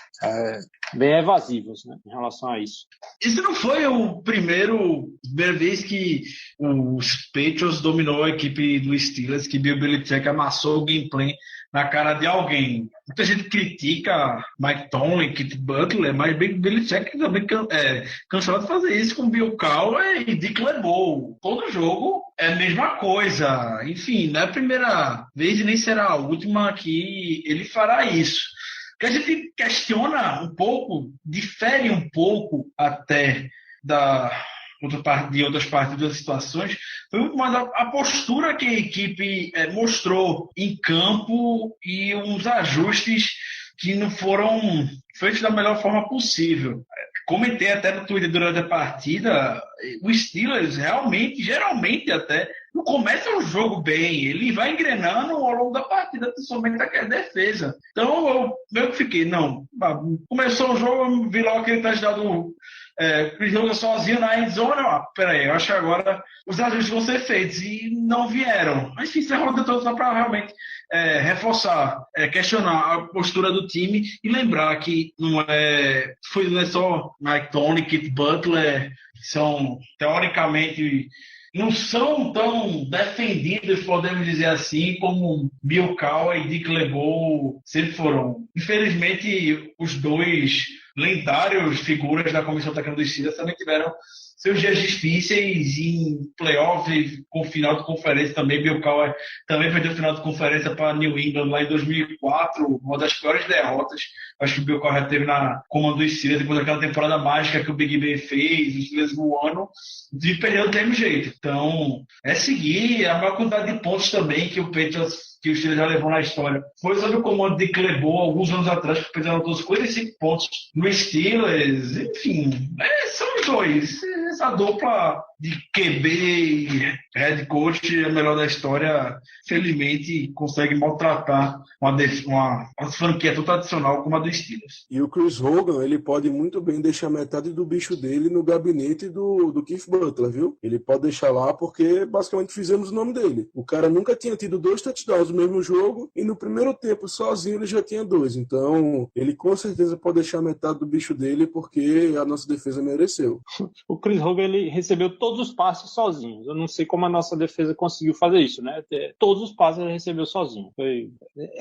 bem evasivas, né, em relação a isso. Isso não foi a primeira vez que os Patriots dominou a equipe do Steelers, que Bill Belichick amassou o gameplay na cara de alguém. Muita gente critica Mike Tomlin, Kit Butler, mas Belichick também cansou de fazer isso com Bill Cowher e Dick LeBeau. Todo jogo é a mesma coisa. Enfim, não é a primeira vez e nem será a última que ele fará isso. Que a gente questiona um pouco, difere um pouco até de outras partes das situações, foi muito mais a postura que a equipe mostrou em campo e uns ajustes que não foram feitos da melhor forma possível. Comentei até no Twitter durante a partida, o Steelers realmente, geralmente até, não começa o jogo bem, ele vai engrenando ao longo da partida, principalmente daquela defesa. Então eu meio que fiquei, não, começou o jogo, eu vi logo aquele touchdown Chris Hogan sozinho na endzone, peraí, eu acho que agora os ajustes vão ser feitos e não vieram. Mas enfim, você roda todo só para realmente reforçar, questionar a postura do time e lembrar que não é só Mike Tony, Keith Butler, que são teoricamente não são tão defendidos, podemos dizer assim, como Bill Cowher e Dick LeBeau sempre foram. Infelizmente, os dois lendários figuras da comissão técnica dos Steelers também tiveram seus dias difíceis em playoff, com final de conferência também. Bill Cowher também perdeu o final de conferência para New England lá em 2004, uma das piores derrotas. Acho que o Bill Cowher teve na comando dos Steelers, depois daquela temporada mágica que o Big Ben fez, os Steelers voando, e perdeu do mesmo jeito. Então, é seguir a maior quantidade de pontos também que o Patriots, que o Steelers já levou na história. Foi sob o comando de Clebo, alguns anos atrás, que o Patriots anotou 55 pontos no Steelers. Enfim, são os dois. Essa dupla de QB e head coach é a melhor da história. Felizmente, consegue maltratar uma franquia tão tradicional como a do Steelers. E o Chris Hogan, ele pode muito bem deixar metade do bicho dele no gabinete do Keith Butler, viu? Ele pode deixar lá porque basicamente fizemos o nome dele. O cara nunca tinha tido 2 touchdowns no mesmo jogo e no primeiro tempo, sozinho, ele já tinha 2. Então, ele com certeza pode deixar metade do bicho dele porque a nossa defesa mereceu. O Chris Hogan, ele recebeu todos os passes sozinho. Eu não sei como a nossa defesa conseguiu fazer isso, né? Todos os passes ele recebeu sozinho.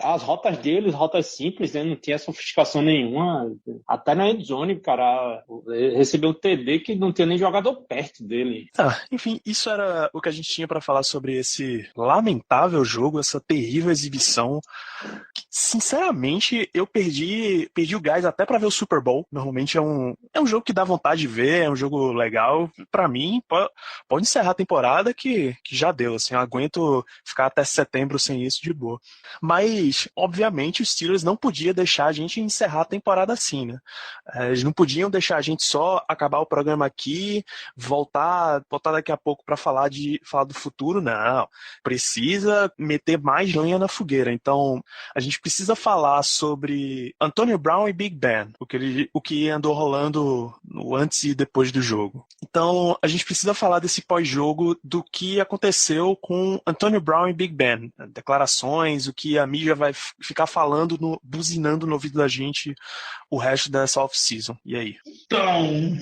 As rotas dele, rotas simples, né? Não tinha sofisticação nenhuma. Até na endzone, cara, recebeu um TD que não tinha nem jogador perto dele. Enfim, isso era o que a gente tinha para falar sobre esse lamentável jogo, essa terrível exibição. Sinceramente, eu perdi o gás até para ver o Super Bowl. Normalmente é um jogo que dá vontade de ver, é um jogo legal. Para mim, pode encerrar a temporada que já deu. Assim, eu aguento ficar até setembro sem isso de boa. Mas, obviamente, os Steelers não podiam deixar a gente encerrar a temporada assim, né? Eles não podiam deixar a gente só acabar o programa aqui, voltar daqui a pouco para falar do futuro. Não, precisa meter mais lenha na fogueira. Então, a gente precisa falar sobre Antonio Brown e Big Ben, o que andou rolando no antes e depois do jogo. Então, a gente precisa falar desse pós-jogo, do que aconteceu com Antonio Brown e Big Ben. Declarações, o que a mídia vai ficar falando, buzinando no ouvido da gente o resto dessa off-season. E aí? Então,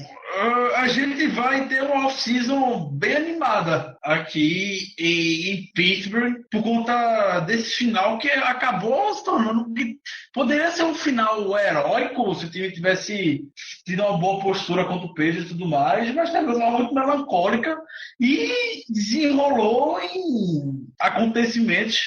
a gente vai ter uma off-season bem animada aqui em Pittsburgh por conta desse final que acabou se tornando... Poderia ser um final heróico se o time tivesse tido uma boa postura contra o Patriots e tudo mais, mas também uma muito melancólica e desenrolou em acontecimentos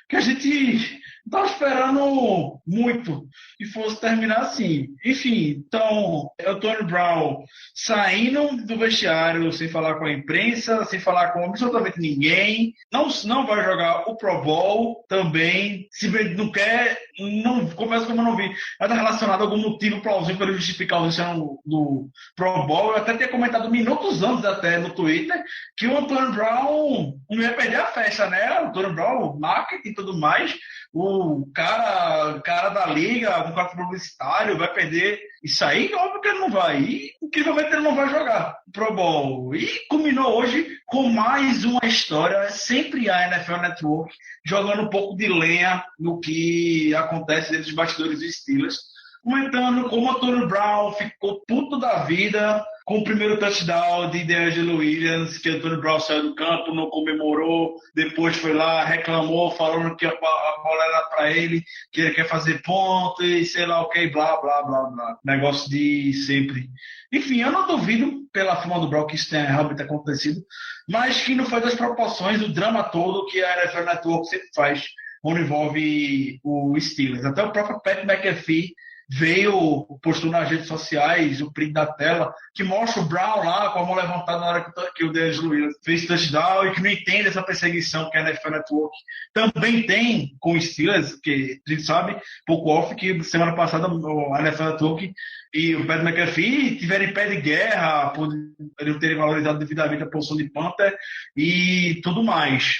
que a gente estava esperando muito que fosse terminar assim. Enfim, então, Antonio Brown saindo do vestiário sem falar com a imprensa, sem falar com absolutamente ninguém, não vai jogar o Pro Bowl também, se não quer, não começa como eu não vi, nada relacionado a algum motivo plausível para ele justificar o vencimento do Pro Bowl. Eu até tinha comentado minutos antes até no Twitter que o Antonio Brown não ia perder a festa, né? O Antonio Brown, marketing e tudo mais, o cara da liga, um cara publicitário, vai perder isso aí, óbvio que ele não vai. E incrivelmente ele não vai jogar Pro Bowl. E culminou hoje com mais uma história, sempre a NFL Network jogando um pouco de lenha no que acontece dentro dos bastidores dos Steelers, comentando como o Antonio Brown ficou puto da vida com o primeiro touchdown de DeAngelo Williams, que o Antonio Brown saiu do campo, não comemorou, depois foi lá, reclamou, falando que a bola era para ele, que ele quer fazer ponto e sei lá o que, blá, blá, blá, blá. Negócio de sempre. Enfim, eu não duvido, pela forma do Brown, que isso tenha realmente acontecido, mas que não foi das proporções do drama todo que a NFL Network sempre faz quando envolve o Steelers. Até o próprio Pat McAfee veio, postou nas redes sociais o print da tela, que mostra o Brown lá com a mão levantada na hora que o Darius Williams fez touchdown e que não entende essa perseguição que a NFL Network também tem com os Steelers, que a gente sabe, pouco off, que semana passada a NFL Network e o Pat McAfee tiveram em pé de guerra por eles não terem valorizado devidamente a posição de punter e tudo mais.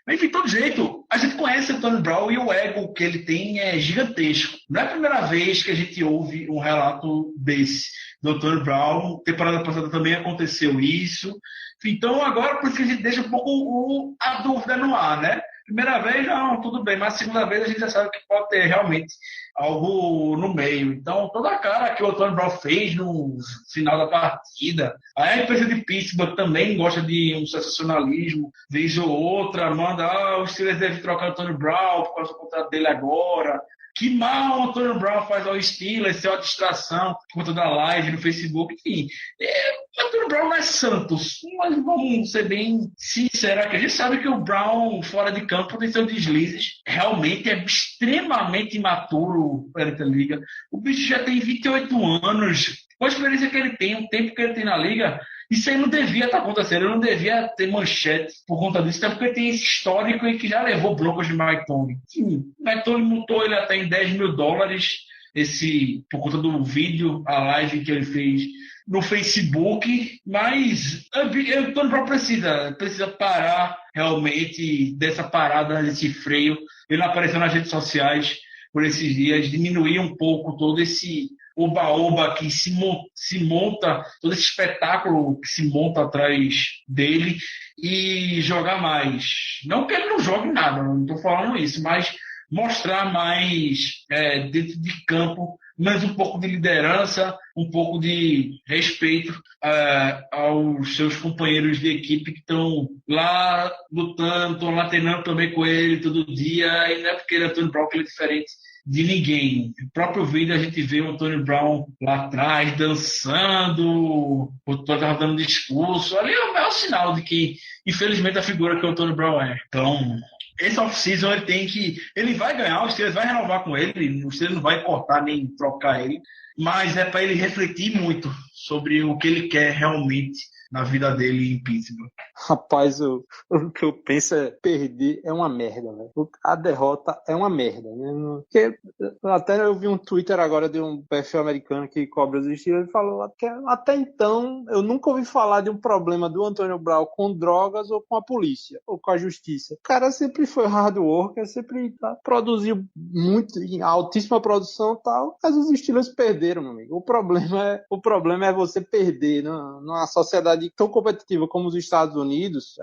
Enfim, de todo jeito, a gente conhece o Tony Brown e o ego que ele tem é gigantesco. Não é a primeira vez que a gente ouve um relato desse do Tony Brown. Temporada passada também aconteceu isso. Então, agora, por isso que a gente deixa um pouco a dúvida no ar, né? Primeira vez, não, tudo bem, mas segunda vez a gente já sabe que pode ter realmente algo no meio. Então, toda a cara que o Tony Brown fez no final da partida, a empresa de Pittsburgh também gosta de um sensacionalismo, vez ou outra, manda, os Steelers devem trocar o Tony Brown por causa do contrato dele agora. Que mal o Antônio Brown faz ao Steelers, ser uma distração por conta da live no Facebook, enfim. O Antônio Brown não é Santos, mas vamos ser bem sinceros aqui. A gente sabe que o Brown, fora de campo, tem seus deslizes. Realmente é extremamente imaturo perante a liga. O bicho já tem 28 anos. Com a experiência que ele tem, o tempo que ele tem na liga, isso aí não devia estar acontecendo, ele não devia ter manchete por conta disso, até porque tem esse histórico e que já levou broncos de Mike Tomlin. Sim, Mike Tomlin multou ele até em $10 mil, por conta do vídeo, a live que ele fez no Facebook, mas o Tony Brown precisa parar realmente dessa parada, desse freio. Ele não apareceu nas redes sociais por esses dias, diminuir um pouco todo esse oba-oba que se monta, todo esse espetáculo que se monta atrás dele e jogar mais. Não que ele não jogue nada, não estou falando isso, mas mostrar mais dentro de campo, mais um pouco de liderança, um pouco de respeito aos seus companheiros de equipe que estão lá lutando, estão lá treinando também com ele todo dia, e não é porque ele é Tony Brown que ele é diferente de ninguém. No próprio vídeo a gente vê o Antônio Brown lá atrás dançando, o Tony estava dando discurso. Ali é o maior sinal de que, infelizmente, a figura que o Antônio Brown é. Então, esse off-season ele vai ganhar, o Steelers vai renovar com ele, o Steelers não vai cortar nem trocar ele, mas é para ele refletir muito sobre o que ele quer realmente na vida dele em Pittsburgh. Rapaz, o que eu penso é perder é uma merda, velho. A derrota é uma merda, né? Porque até eu vi um Twitter agora de um perfil americano que cobra os Steelers e falou que até então eu nunca ouvi falar de um problema do Antônio Brown com drogas ou com a polícia, ou com a justiça. O cara sempre foi hard worker, sempre produziu muito, em altíssima produção e tal, mas os Steelers perderam, meu amigo. O problema é você perder numa sociedade tão competitiva como os Estados Unidos,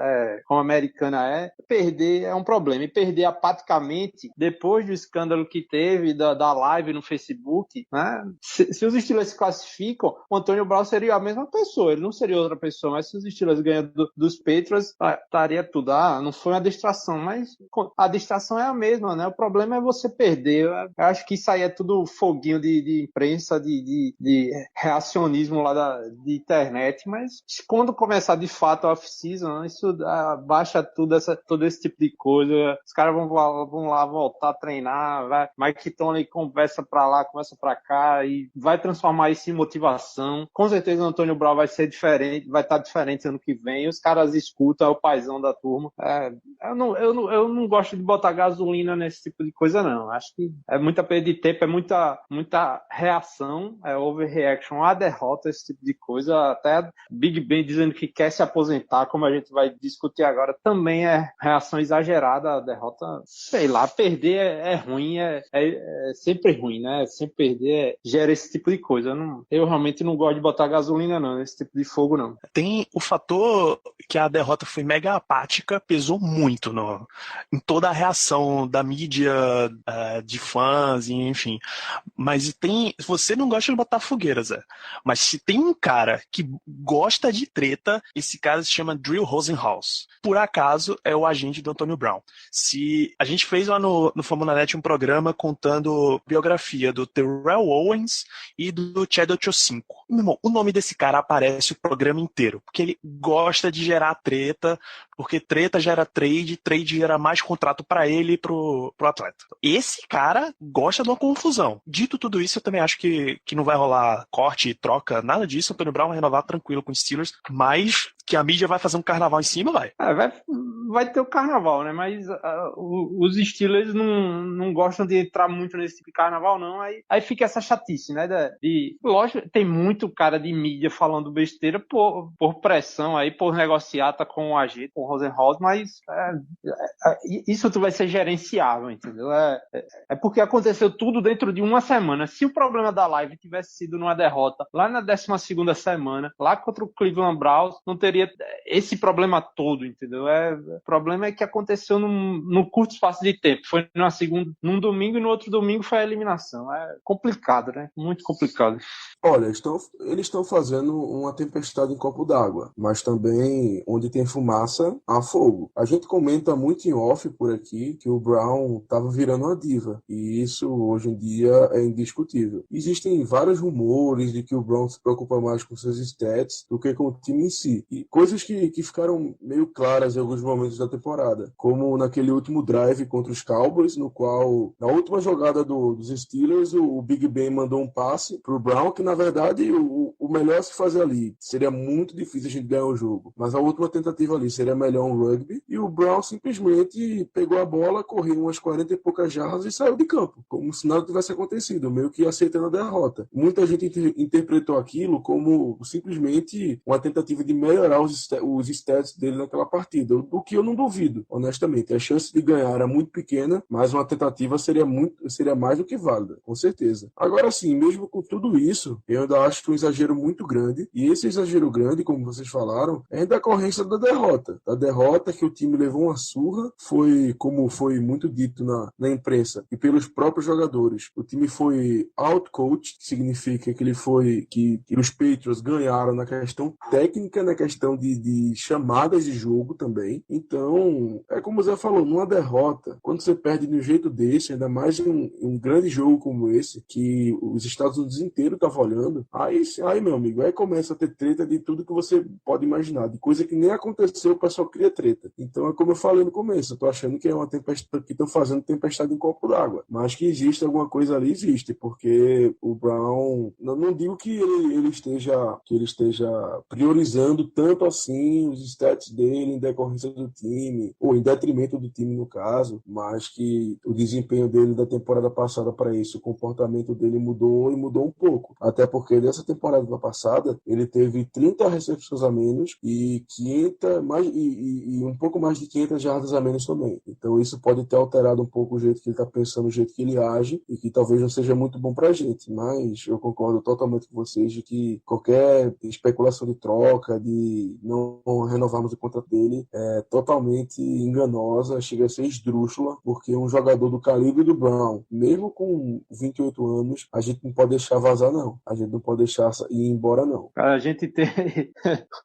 como a americana perder é um problema. E perder apaticamente, depois do escândalo que teve da live no Facebook, né? Se os Steelers se classificam, o Antônio Brown seria a mesma pessoa, ele não seria outra pessoa, mas se os Steelers ganham dos Patriots, estaria tudo. Não foi uma distração, mas a distração é a mesma, né? O problema é você perder. Eu acho que isso aí é tudo foguinho de imprensa, de reacionismo lá de internet, mas quando começar de fato a off-season, isso baixa todo esse tipo de coisa. Os caras vão lá voltar a treinar, Mike Tomlin conversa pra lá, conversa pra cá e vai transformar isso em motivação. Com certeza o Antônio Brown vai ser diferente, vai estar diferente ano que vem. Os caras escutam, é o paizão da turma. Eu não gosto de botar gasolina nesse tipo de coisa, não. Acho que é muita perda de tempo, é muita reação, overreaction à derrota, esse tipo de coisa. Até Big Ben dizendo que quer se aposentar, como a gente vai discutir agora, também é reação exagerada à derrota. Sei lá, perder é ruim, é sempre ruim, né? Sempre perder gera esse tipo de coisa. Eu realmente não gosto de botar gasolina, não, nesse tipo de fogo, não. Tem o fator que a derrota foi mega apática, pesou muito em toda a reação da mídia, de fãs, enfim. Mas você não gosta de botar fogueira, Zé. Mas se tem um cara que gosta de treta, esse cara se chama Drew Rosenhaus. Por acaso, é o agente do Antônio Brown. A gente fez lá no Fórmula Net um programa contando biografia do Terrell Owens e do Chad Ochocinco. Meu irmão, o nome desse cara aparece o programa inteiro, porque ele gosta de gerar treta, porque treta gera trade, trade gera mais contrato pra ele e pro atleta. Esse cara gosta de uma confusão. Dito tudo isso, eu também acho que não vai rolar corte, troca, nada disso. O Antônio Brown vai renovar tranquilo com os Steelers, mas que a mídia vai fazer um carnaval em cima, vai. Vai ter o carnaval, né? Mas os Steelers não gostam de entrar muito nesse tipo de carnaval, não. Aí fica essa chatice, né? Lógico, tem muito cara de mídia falando besteira por pressão aí, por negociata com o agente, com o Rosenhaus, mas isso tudo vai ser gerenciável, entendeu? É porque aconteceu tudo dentro de uma semana. Se o problema da live tivesse sido numa derrota lá na 12ª semana, lá contra o Cleveland Browns, não teria esse problema todo, entendeu? O problema é que aconteceu num curto espaço de tempo. Foi num domingo e no outro domingo foi a eliminação. É complicado, né? Muito complicado. Olha, eles estão fazendo uma tempestade em copo d'água, mas também onde tem fumaça, há fogo. A gente comenta muito em off por aqui que o Brown estava virando uma diva, e isso hoje em dia é indiscutível. Existem vários rumores de que o Brown se preocupa mais com seus stats do que com o time em si, e coisas que ficaram meio claras em alguns momentos da temporada, como naquele último drive contra os Cowboys, no qual, na última jogada dos Steelers, o Big Ben mandou um passe pro Brown, que na verdade o melhor a se fazer ali. Seria muito difícil a gente ganhar o jogo, mas a última tentativa ali seria melhor um rugby, e o Brown simplesmente pegou a bola, correu umas 40 e poucas jardas e saiu de campo, como se nada tivesse acontecido, meio que aceitando a derrota. Muita gente interpretou aquilo como simplesmente uma tentativa de melhorar os stats dele naquela partida, do que eu não duvido, honestamente. A chance de ganhar era muito pequena, mas uma tentativa seria mais do que válida, com certeza. Agora sim, mesmo com tudo isso, eu ainda acho que um exagero muito grande, e esse exagero grande, como vocês falaram, é em decorrência da derrota que o time levou uma surra, foi, como foi muito dito na imprensa, e pelos próprios jogadores. O time foi outcoached, que significa que que os Patriots ganharam na questão técnica, na questão de chamadas de jogo também. Então, é como o Zé falou, numa derrota, quando você perde de um jeito desse, ainda mais em um grande jogo como esse, que os Estados Unidos inteiro estavam olhando, aí, meu amigo, aí começa a ter treta de tudo que você pode imaginar, de coisa que nem aconteceu, o pessoal cria treta. Então, é como eu falei no começo, eu tô achando que é uma tempestade, que estão fazendo tempestade em copo d'água, mas que existe alguma coisa ali, existe, porque o Brown, não digo que ele esteja priorizando tanto assim os stats dele em decorrência do time, ou em detrimento do time no caso, mas que o desempenho dele da temporada passada para isso, o comportamento dele mudou e mudou um pouco. Até porque nessa temporada passada ele teve 30 recepções a menos e um pouco mais de 500 jardas a menos também. Então isso pode ter alterado um pouco o jeito que ele está pensando, o jeito que ele age, e que talvez não seja muito bom pra gente, mas eu concordo totalmente com vocês de que qualquer especulação de troca, de não renovarmos o contrato dele, é totalmente enganosa, chega a ser esdrúxula, porque um jogador do calibre do Brown, mesmo com 28 anos, a gente não pode deixar vazar, não. A gente não pode deixar ir embora, não. Cara, a gente tem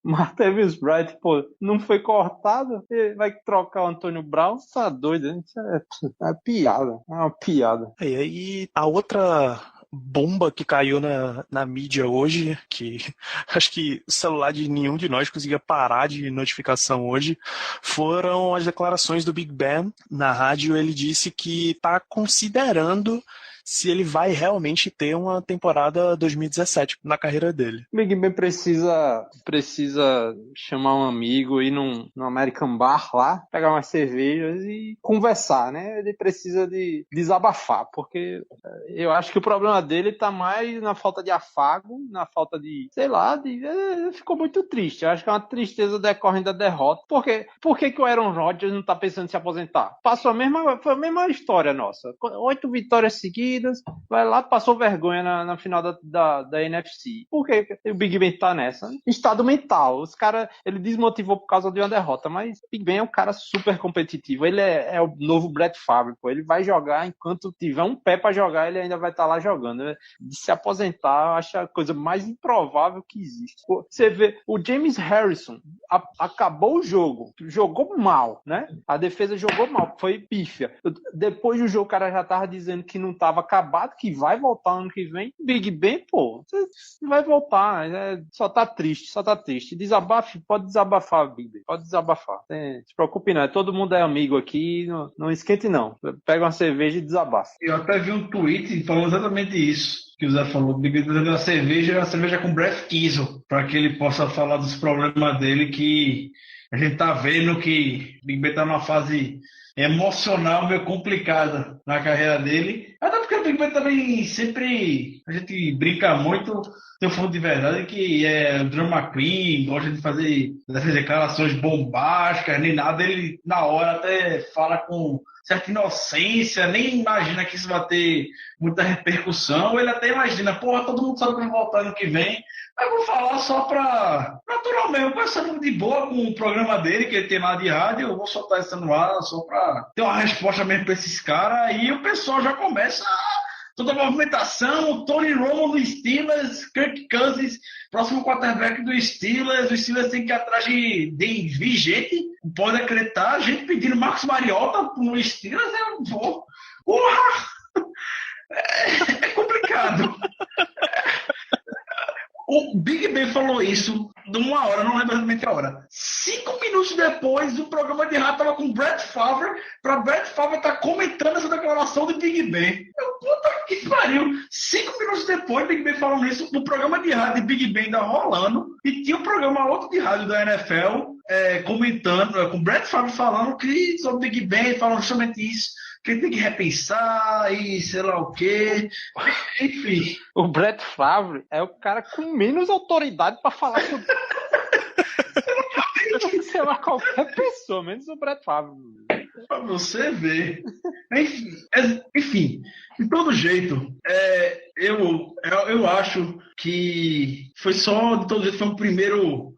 Martavis Bright, pô, não foi cortado, vai trocar o Antônio Brown, tá doido, hein? Isso é piada, é uma piada. E aí, a outra bomba que caiu na mídia hoje, que acho que o celular de nenhum de nós conseguia parar de notificação hoje, foram as declarações do Big Ben. Na rádio ele disse que está considerando se ele vai realmente ter uma temporada 2017 na carreira dele. Big Ben precisa chamar um amigo, ir num American Bar lá, pegar umas cervejas e conversar, né? Ele precisa de desabafar, porque eu acho que o problema dele tá mais na falta de afago, na falta de, sei lá, ficou muito triste. Eu acho que é uma tristeza decorrente da derrota. Por que o Aaron Rodgers não tá pensando em se aposentar? Foi a mesma história nossa. 8 vitórias seguidas, vai lá, passou vergonha na final da NFC. Por que o Big Ben tá nessa? Estado mental. Os caras, ele desmotivou por causa de uma derrota, mas Big Ben é um cara super competitivo. Ele é o novo Brett Favre, pô. Ele vai jogar enquanto tiver um pé pra jogar, ele ainda vai estar lá jogando. De se aposentar, eu acho a coisa mais improvável que existe. Pô, você vê, o James Harrison acabou o jogo, jogou mal, né? A defesa jogou mal, foi pífia. Depois do jogo, o cara já tava dizendo que não tava acabado, que vai voltar ano que vem. Big Ben, pô, você não vai voltar. Só tá triste. Desabafe, pode desabafar, Big Ben. Pode desabafar. Se preocupe não, todo mundo é amigo aqui, não esquente não. Pega uma cerveja e desabafa. Eu até vi um tweet falando exatamente isso que o Zé falou, o Big Ben dando uma cerveja com Brett Kiesel, para que ele possa falar dos problemas dele, que a gente tá vendo que o Big Ben tá numa fase emocional meio complicada na carreira dele. Até porque o Big Ben também sempre, a gente brinca muito, tem um fundo de verdade que é o drama queen, gosta de fazer essas declarações bombásticas, nem nada, ele na hora até fala com certa inocência, nem imagina que isso vai ter muita repercussão, ele até imagina, porra, todo mundo sabe que vai voltar ano que vem, mas eu vou falar só pra natural mesmo, conversando de boa com o programa dele, que ele tem lá de rádio, eu vou soltar isso no ar só pra ter uma resposta mesmo pra esses caras, aí o pessoal já começa toda a movimentação, Tony Romo no Steelers, Kirk Cousins, próximo quarterback do Steelers, o Steelers tem que ir atrás de vir gente, pode acreditar, gente pedindo Marcos Mariota no Steelers, eu vou. Porra! É complicado. O Big Ben falou isso de uma hora, não lembro exatamente a hora. 5 minutos depois, o programa de rádio estava com Brett Favre, para Brett Favre estar comentando essa declaração do Big Ben. Puta que pariu. 5 minutos depois, Big Ben falando isso, o programa de rádio de Big Ben ainda rolando, e tinha um programa outro de rádio da NFL comentando, com Brett Favre falando que sobre Big Ben, falando justamente isso, que ele tem que repensar e sei lá o quê. Enfim. O Brett Favre é o cara com menos autoridade para falar sobre. Sei lá, qualquer pessoa, menos o Brett Favre. Pra você ver. Enfim, de todo jeito, eu acho que foi só, de todo jeito, foi um primeiro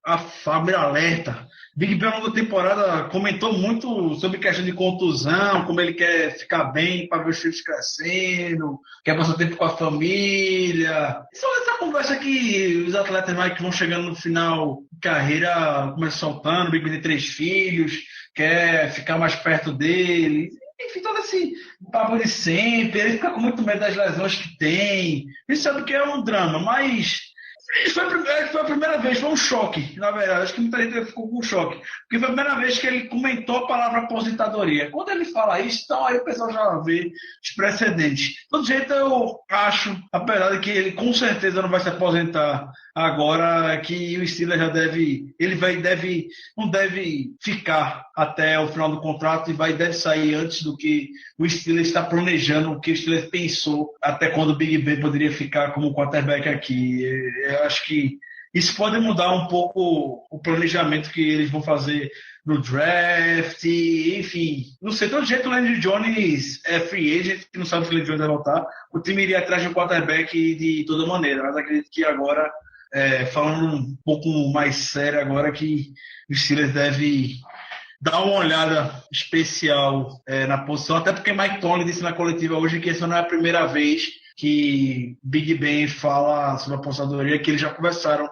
alerta. Big Ben, ao longo da temporada, comentou muito sobre questão de contusão, como ele quer ficar bem para ver os filhos crescendo, quer passar tempo com a família. Só essa conversa que os atletas mais que vão chegando no final de carreira começam soltando, o Big Ben tem 3 filhos, quer ficar mais perto dele. Enfim, todo esse papo de sempre, ele fica com muito medo das lesões que tem. Isso sabe que é um drama, mas foi a primeira vez, foi um choque, na verdade. Acho que muita gente ficou com um choque. Porque foi a primeira vez que ele comentou a palavra aposentadoria. Quando ele fala isso, então aí o pessoal já vê os precedentes. De todo jeito, eu acho, apesar de que ele com certeza não vai se aposentar agora, que o Steelers já não deve ficar até o final do contrato e deve sair antes do que o Steelers está planejando, o que o Steelers pensou até quando o Big Ben poderia ficar como quarterback aqui. Eu acho que isso pode mudar um pouco o planejamento que eles vão fazer no draft, enfim. Não sei, todo jeito o Landry Jones é free agent, que não sabe se o Landry Jones vai voltar. O time iria atrás de um quarterback de toda maneira, mas acredito que agora, falando um pouco mais sério agora, que o Steelers deve dar uma olhada especial na posição, até porque Mike Tomlin disse na coletiva hoje que essa não é a primeira vez que Big Ben fala sobre a aposentadoria, que eles já conversaram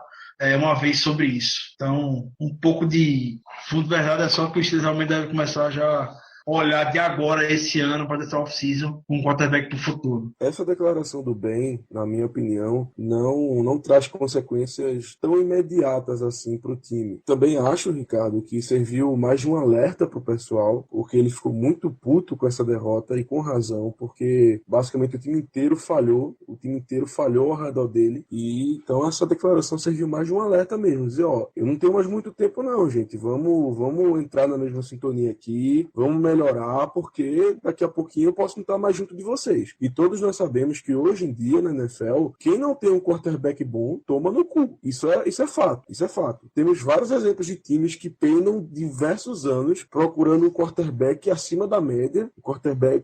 uma vez sobre isso. Então, um pouco de fundo de verdade é só que o Steelers realmente deve começar já olhar de agora, esse ano, para essa off-season, com um quarterback para o futuro. Essa declaração do Ben, na minha opinião, não traz consequências tão imediatas assim para o time. Também acho, Ricardo, que serviu mais de um alerta para o pessoal, porque ele ficou muito puto com essa derrota, e com razão, porque basicamente o time inteiro falhou ao redor dele, e então essa declaração serviu mais de um alerta mesmo, dizer, eu não tenho mais muito tempo não, gente, vamos entrar na mesma sintonia aqui, vamos melhorar, porque daqui a pouquinho eu posso não estar mais junto de vocês. E todos nós sabemos que hoje em dia na NFL, quem não tem um quarterback bom, toma no cu. Isso é fato. Temos vários exemplos de times que penam diversos anos procurando um quarterback acima da média,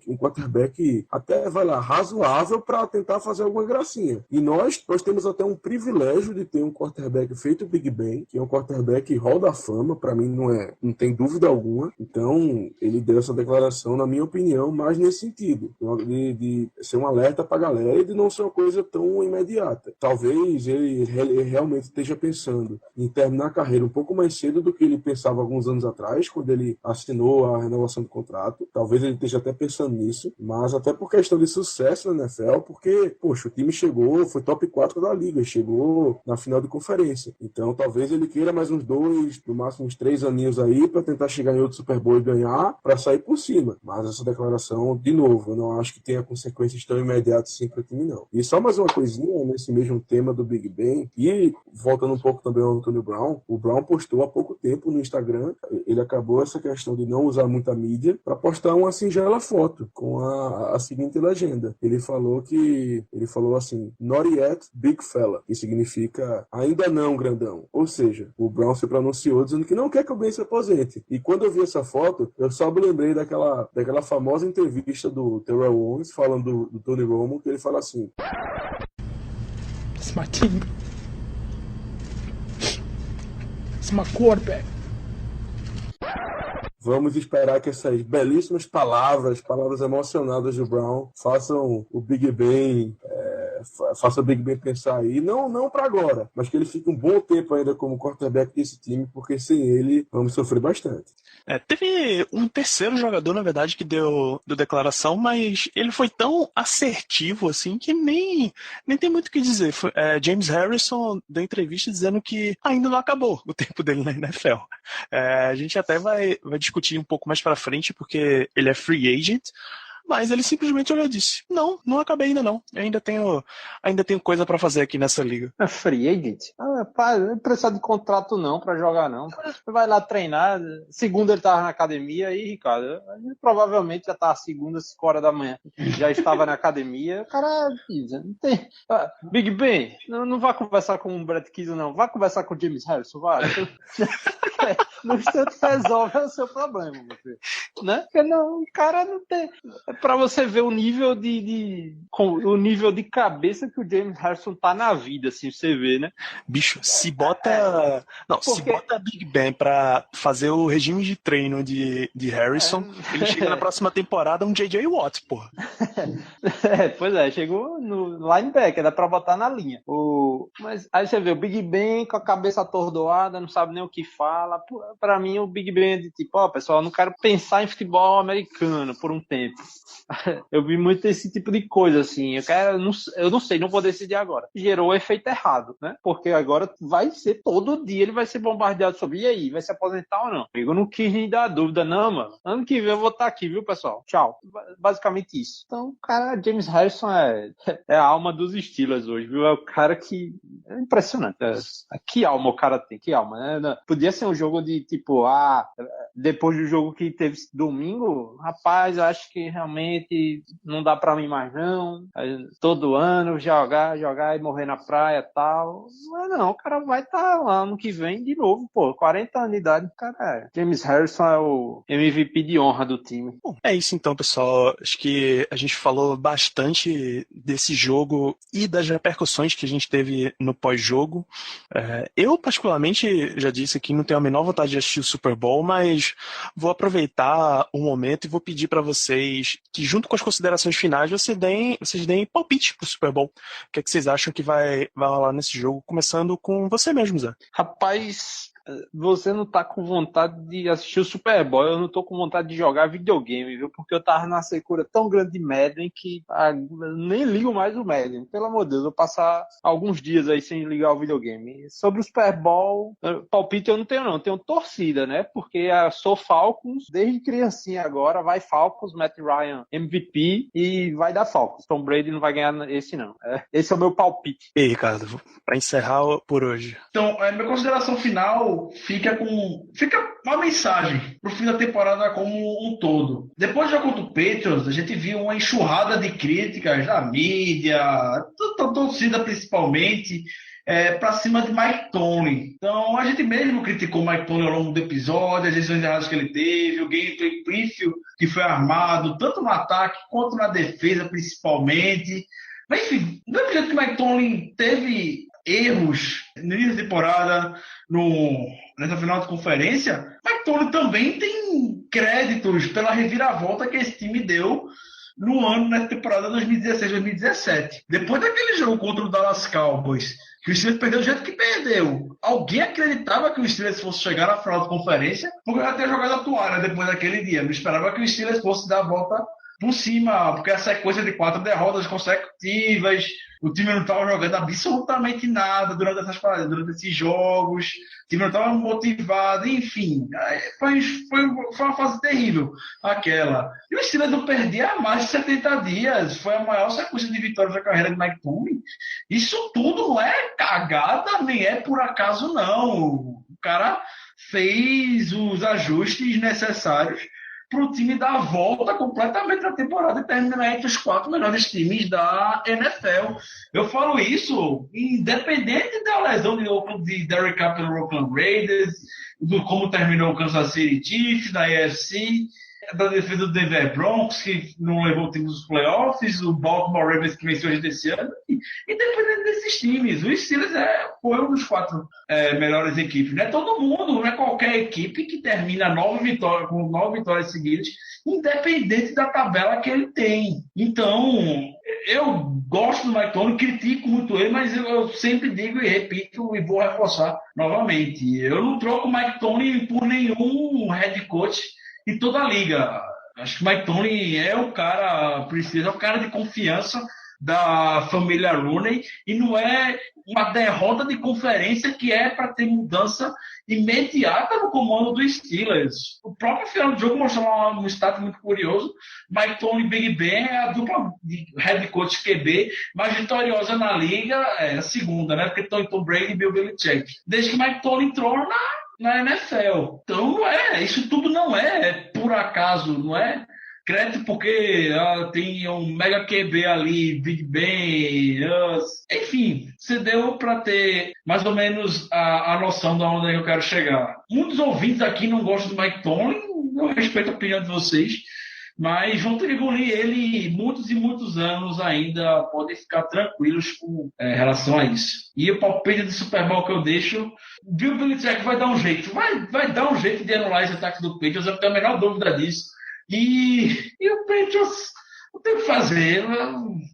um quarterback até, razoável para tentar fazer alguma gracinha. E nós temos até um privilégio de ter um quarterback feito Big Ben, que é um quarterback Hall da Fama, para mim não tem dúvida alguma. Então, ele deu essa declaração, na minha opinião, mais nesse sentido, de ser um alerta pra galera e de não ser uma coisa tão imediata. Talvez ele realmente esteja pensando em terminar a carreira um pouco mais cedo do que ele pensava alguns anos atrás, quando ele assinou a renovação do contrato. Talvez ele esteja até pensando nisso, mas até por questão de sucesso na NFL, porque, poxa, o time chegou, foi top 4 da liga, chegou na final de conferência. Então, talvez ele queira mais uns 2, no máximo uns 3 aninhos aí, para tentar chegar em outro Super Bowl e ganhar, para sair por cima. Mas essa declaração, de novo, eu não acho que tenha consequências tão imediatas assim para o time, não. E só mais uma coisinha nesse mesmo tema do Big Ben, e voltando um pouco também ao Antonio Brown, o Brown postou há pouco tempo no Instagram, ele acabou essa questão de não usar muita mídia para postar uma singela foto com a seguinte legenda. Ele falou assim, not yet, big fella, que significa ainda não, grandão. Ou seja, o Brown se pronunciou dizendo que não quer que o Ben se aposente. E quando eu vi essa foto, eu só me lembrei daquela famosa entrevista do Terrell Owens falando do Tony Romo, que ele fala assim: It's my team. It's my quarterback. Vamos esperar que essas belíssimas palavras emocionadas do Brown, façam o Big Ben pensar aí, não para agora, mas que ele fique um bom tempo ainda como quarterback desse time, porque sem ele vamos sofrer bastante. Teve um terceiro jogador, na verdade, que deu declaração, mas ele foi tão assertivo assim que nem tem muito o que dizer. James Harrison deu entrevista dizendo que ainda não acabou o tempo dele na NFL. A gente até vai discutir um pouco mais para frente, porque ele é free agent, mas ele simplesmente olhou e disse: não acabei ainda não. Eu ainda tenho coisa pra fazer aqui nessa liga. É free agent? Não precisa de contrato não pra jogar não. Vai lá treinar. Segunda ele tava na academia e, Ricardo, ele provavelmente já tava segunda, 5 horas da manhã. Já estava na academia. O cara diz, não tem... Big Ben, não vai conversar com o Brett Keason não. Vai conversar com o James Harrison, vai. No instante resolve o seu problema, meu filho. Né? Porque não, o cara não tem... Pra você ver o nível o nível de cabeça que o James Harrison tá na vida, assim, você vê, né? Bicho, se bota Big Ben pra fazer o regime de treino de Harrison, ele chega na próxima temporada um J.J. Watt, porra. Pois é, chegou no linebacker, dá pra botar na linha. Mas aí você vê o Big Ben com a cabeça atordoada, não sabe nem o que fala. Pra mim, o Big Ben é de tipo, pessoal, eu não quero pensar em futebol americano por um tempo. Eu vi muito esse tipo de coisa, assim. Eu não sei, não vou decidir agora. Gerou o efeito errado, né? Porque agora vai ser todo dia, ele vai ser bombardeado sobre, e aí, vai se aposentar ou não? Eu não quis nem dar dúvida, não, mano. Ano que vem eu vou estar aqui, viu, pessoal? Tchau. Basicamente isso. Então, cara, James Harrison é a alma dos Steelers hoje, viu? É o cara que... É impressionante. Que alma o cara tem, que alma, né? Podia ser um jogo de, tipo, depois do jogo que teve domingo, rapaz, eu acho que realmente não dá pra mim mais não, todo ano jogar e morrer na praia e tal, não, o cara vai estar lá ano que vem de novo, 40 anos de idade, cara, James Harrison é o MVP de honra do time. Bom, é isso então, pessoal, acho que a gente falou bastante desse jogo e das repercussões que a gente teve no pós-jogo. Eu particularmente já disse que não tenho a menor vontade de assistir o Super Bowl, mas vou aproveitar o momento e vou pedir para vocês que, junto com as considerações finais, vocês deem palpite pro Super Bowl. O que é que vocês acham que vai rolar nesse jogo? Começando com você mesmo, Zé. Rapaz, você não tá com vontade de assistir o Super Bowl, eu não tô com vontade de jogar videogame, viu? Porque eu tava numa secura tão grande de Madden que nem ligo mais o Madden. Pelo amor de Deus, eu vou passar alguns dias aí sem ligar o videogame. Sobre o Super Bowl, palpite eu não tenho não, tenho torcida, né? Porque eu sou Falcons, desde criancinha agora, vai Falcons, Matt Ryan MVP e vai dar Falcons. Tom Brady não vai ganhar esse não. Esse é o meu palpite. E aí, Ricardo, pra encerrar por hoje. Então, minha consideração final fica uma mensagem pro fim da temporada como um todo. Depois do jogo contra o Patriots, a gente viu uma enxurrada de críticas da mídia, da torcida principalmente, para cima de Mike Tomlin. Então, a gente mesmo criticou o Mike Tomlin ao longo do episódio, as decisões erradas que ele teve, o gameplay pífio que foi armado, tanto no ataque quanto na defesa, principalmente. Mas enfim, não é porque o Mike Tomlin teve erros no início da temporada, nessa final de conferência, Mike Tomlin também tem créditos pela reviravolta que esse time deu nessa temporada 2016-2017. Depois daquele jogo contra o Dallas Cowboys, que o Steelers perdeu do jeito que perdeu. Alguém acreditava que o Steelers fosse chegar na final de conferência, porque já tinha jogado a toalha depois daquele dia. Não esperava que o Steelers fosse dar a volta por cima, porque a sequência de 4 derrotas consecutivas, o time não estava jogando absolutamente nada durante esses jogos, o time não estava motivado, enfim, foi uma fase terrível aquela. E o Steelers não perdia há mais de 70 dias, foi a maior sequência de vitórias da carreira de Mike Tomlin. Isso tudo não é cagada, nem é por acaso não. O cara fez os ajustes necessários para o time dar a volta completamente na temporada e terminar entre os 4 melhores times da NFL. Eu falo isso independente da lesão de Derek Carr pelo Oakland Raiders, do como terminou o Kansas City Chiefs, da AFC, da defesa do Denver Broncos, que não levou o time dos playoffs, o Baltimore Ravens, que venceu a gente esse ano, independente desses times. O Steelers foi um dos 4 melhores equipes. Não é todo mundo, não é qualquer equipe que termina com 9 vitórias seguidas, independente da tabela que ele tem. Então, eu gosto do Mike Tomlin, critico muito ele, mas eu sempre digo e repito e vou reforçar novamente. Eu não troco o Mike Tomlin por nenhum head coach em toda a liga. Acho que o Mike Tomlin é o cara de confiança da família Rooney e não é uma derrota de conferência que é para ter mudança imediata no comando dos Steelers. O próprio final do jogo mostrou um status muito curioso. Mike Tomlin e Big Ben é a dupla de head coach QB mais vitoriosa na liga, a segunda, né? Porque Tom Brady e Bill Belichick. Desde que Mike Tomlin entrou na NFL. Então, isso tudo não é por acaso, não é crédito porque tem um mega QB ali, Big Ben, enfim, você deu para ter mais ou menos a noção de onde eu quero chegar. Muitos ouvintes aqui não gostam do Mike Tomlin, eu respeito a opinião de vocês, mas vão ter que engolir ele muitos e muitos anos ainda, podem ficar tranquilos com relação a isso. E o palpite de Super Bowl que eu deixo, Bill Belichick vai dar um jeito, vai dar um jeito de anular esse ataque do Patriots, eu não tenho a menor dúvida disso. E o Patriots não tem o que fazer,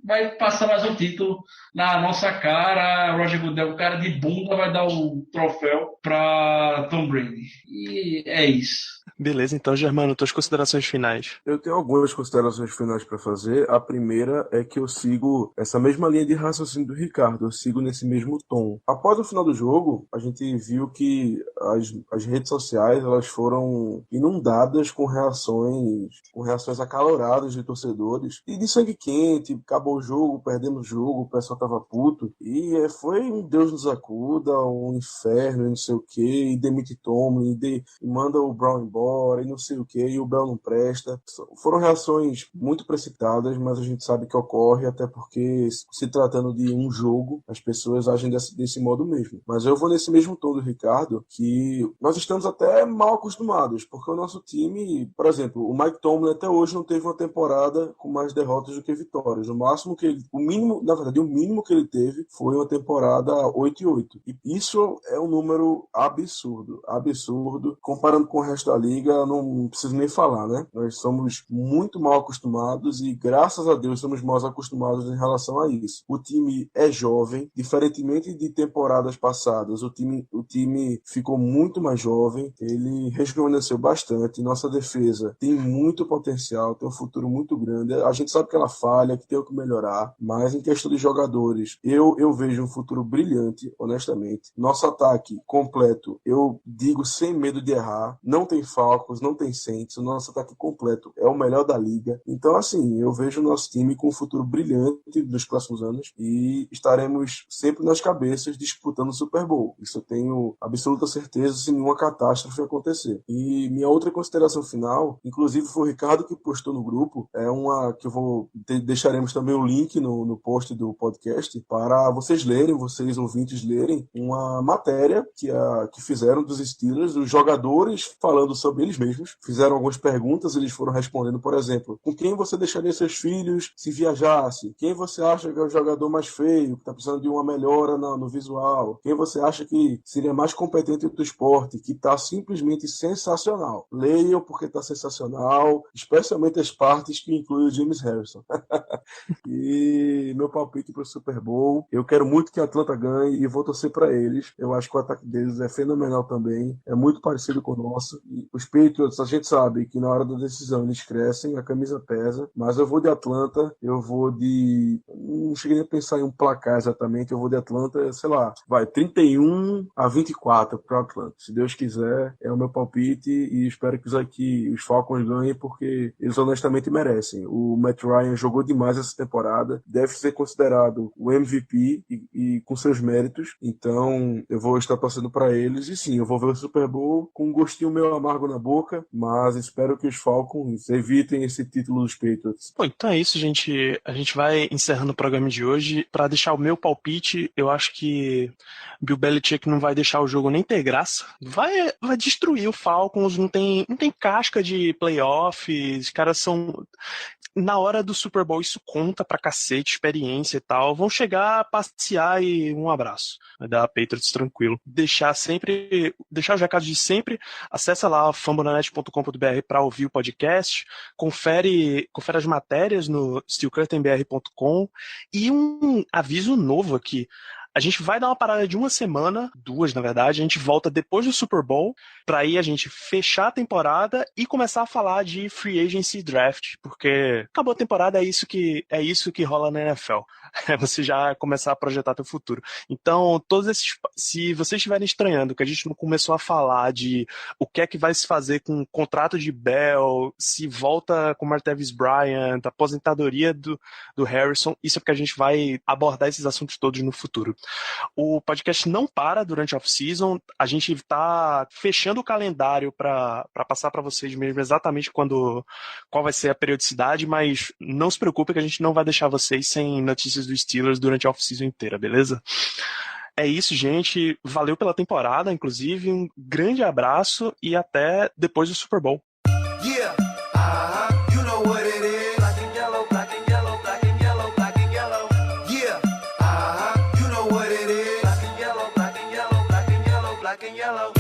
vai passar mais um título na nossa cara. Roger Goodell, o cara de bunda, vai dar o troféu para Tom Brady. E é isso. Beleza, então, Germano, tuas considerações finais. Eu tenho algumas considerações finais para fazer. A primeira é que eu sigo essa mesma linha de raciocínio do Ricardo, eu sigo nesse mesmo tom. Após o final do jogo, a gente viu que as redes sociais elas foram inundadas com reações acaloradas de torcedores e de sangue quente. Acabou o jogo, perdemos o jogo, o pessoal tava puto e foi um Deus nos acuda, um inferno, não sei o que, e demite Tomlin, e manda o Brown embora e não sei o que, e o Bell não presta. Foram reações muito precipitadas, mas a gente sabe que ocorre, até porque se tratando de um jogo, as pessoas agem desse modo mesmo. Mas eu vou nesse mesmo tom do Ricardo, que nós estamos até mal acostumados, porque o nosso time, por exemplo, o Mike Tomlin até hoje não teve uma temporada com mais derrotas do que vitórias. O mínimo que ele teve foi uma temporada 8-8. E isso é um número absurdo, comparando com o resto da liga, não preciso nem falar, né? Nós somos muito mal acostumados e, graças a Deus, somos mal acostumados em relação a isso. O time é jovem, diferentemente de temporadas passadas, o time ficou muito mais jovem, ele rejuvenesceu bastante, nossa defesa tem muito potencial, tem um futuro muito grande, a gente sabe que ela falha, que tem o que melhorar, mas em questão de jogadores, eu vejo um futuro brilhante, honestamente. Nosso ataque completo, eu digo sem medo de errar, não tem Falcons, não tem Saints, o nosso ataque completo é o melhor da liga. Então, assim, eu vejo o nosso time com um futuro brilhante nos próximos anos e estaremos sempre nas cabeças disputando o Super Bowl. Isso eu tenho absoluta certeza se nenhuma catástrofe acontecer. E minha outra consideração final, inclusive foi o Ricardo que postou no grupo, é uma que deixaremos também o link no post do podcast para vocês ouvintes lerem, uma matéria que fizeram dos Steelers, os jogadores falando sobre sobre eles mesmos. Fizeram algumas perguntas, eles foram respondendo, por exemplo, com quem você deixaria seus filhos se viajasse? Quem você acha que é o jogador mais feio, que está precisando de uma melhora no visual? Quem você acha que seria mais competente do esporte, que está simplesmente sensacional? Leiam porque está sensacional, especialmente as partes que incluem o James Harrison. E meu palpite para o Super Bowl, eu quero muito que a Atlanta ganhe e vou torcer para eles. Eu acho que o ataque deles é fenomenal também, é muito parecido com o nosso. E os Patriots, a gente sabe que na hora da decisão eles crescem, a camisa pesa, mas eu vou de Atlanta, eu vou de... Não cheguei a pensar em um placar exatamente, eu vou de Atlanta, sei lá, vai 31-24 para o Atlanta. Se Deus quiser, é o meu palpite e espero que os Falcons ganhem porque eles honestamente merecem. O Matt Ryan jogou demais essa temporada, deve ser considerado o MVP e com seus méritos, então eu vou estar torcendo para eles e sim, eu vou ver o Super Bowl com um gostinho meio amargo na boca, mas espero que os Falcons evitem esse título dos Patriots. Bom, então é isso, gente. A gente vai encerrando o programa de hoje. Para deixar o meu palpite, eu acho que Bill Belichick não vai deixar o jogo nem ter graça. Vai destruir o Falcons, não tem casca de playoff, os caras são... Na hora do Super Bowl isso conta pra cacete, experiência e tal. Vão chegar, passear e um abraço. Vai dar Patriots tranquilo. Deixar os recados de sempre. Acessa lá fambonanet.com.br para ouvir o podcast. Confere as matérias no steelcurtainbr.com. E um aviso novo aqui. A gente vai dar uma parada de uma semana, 2 na verdade, a gente volta depois do Super Bowl, para aí a gente fechar a temporada e começar a falar de free agency draft, porque acabou a temporada, é isso que rola na NFL. É você já começar a projetar teu futuro. Então, se vocês estiverem estranhando que a gente não começou a falar de o que é que vai se fazer com o contrato de Bell, se volta com Martavis Bryant, a aposentadoria do Harrison, isso é porque a gente vai abordar esses assuntos todos no futuro. O podcast não para durante a off-season, a gente está fechando o calendário para passar para vocês mesmo exatamente qual vai ser a periodicidade, mas não se preocupe que a gente não vai deixar vocês sem notícias dos Steelers durante a off-season inteira, beleza? É isso, gente. Valeu pela temporada, inclusive. Um grande abraço e até depois do Super Bowl. Yeah, you know what it is. Black and yellow, black and yellow, black and yellow, black and yellow. Yeah, you know what it is. Black and yellow, black and yellow, black and yellow, black and yellow.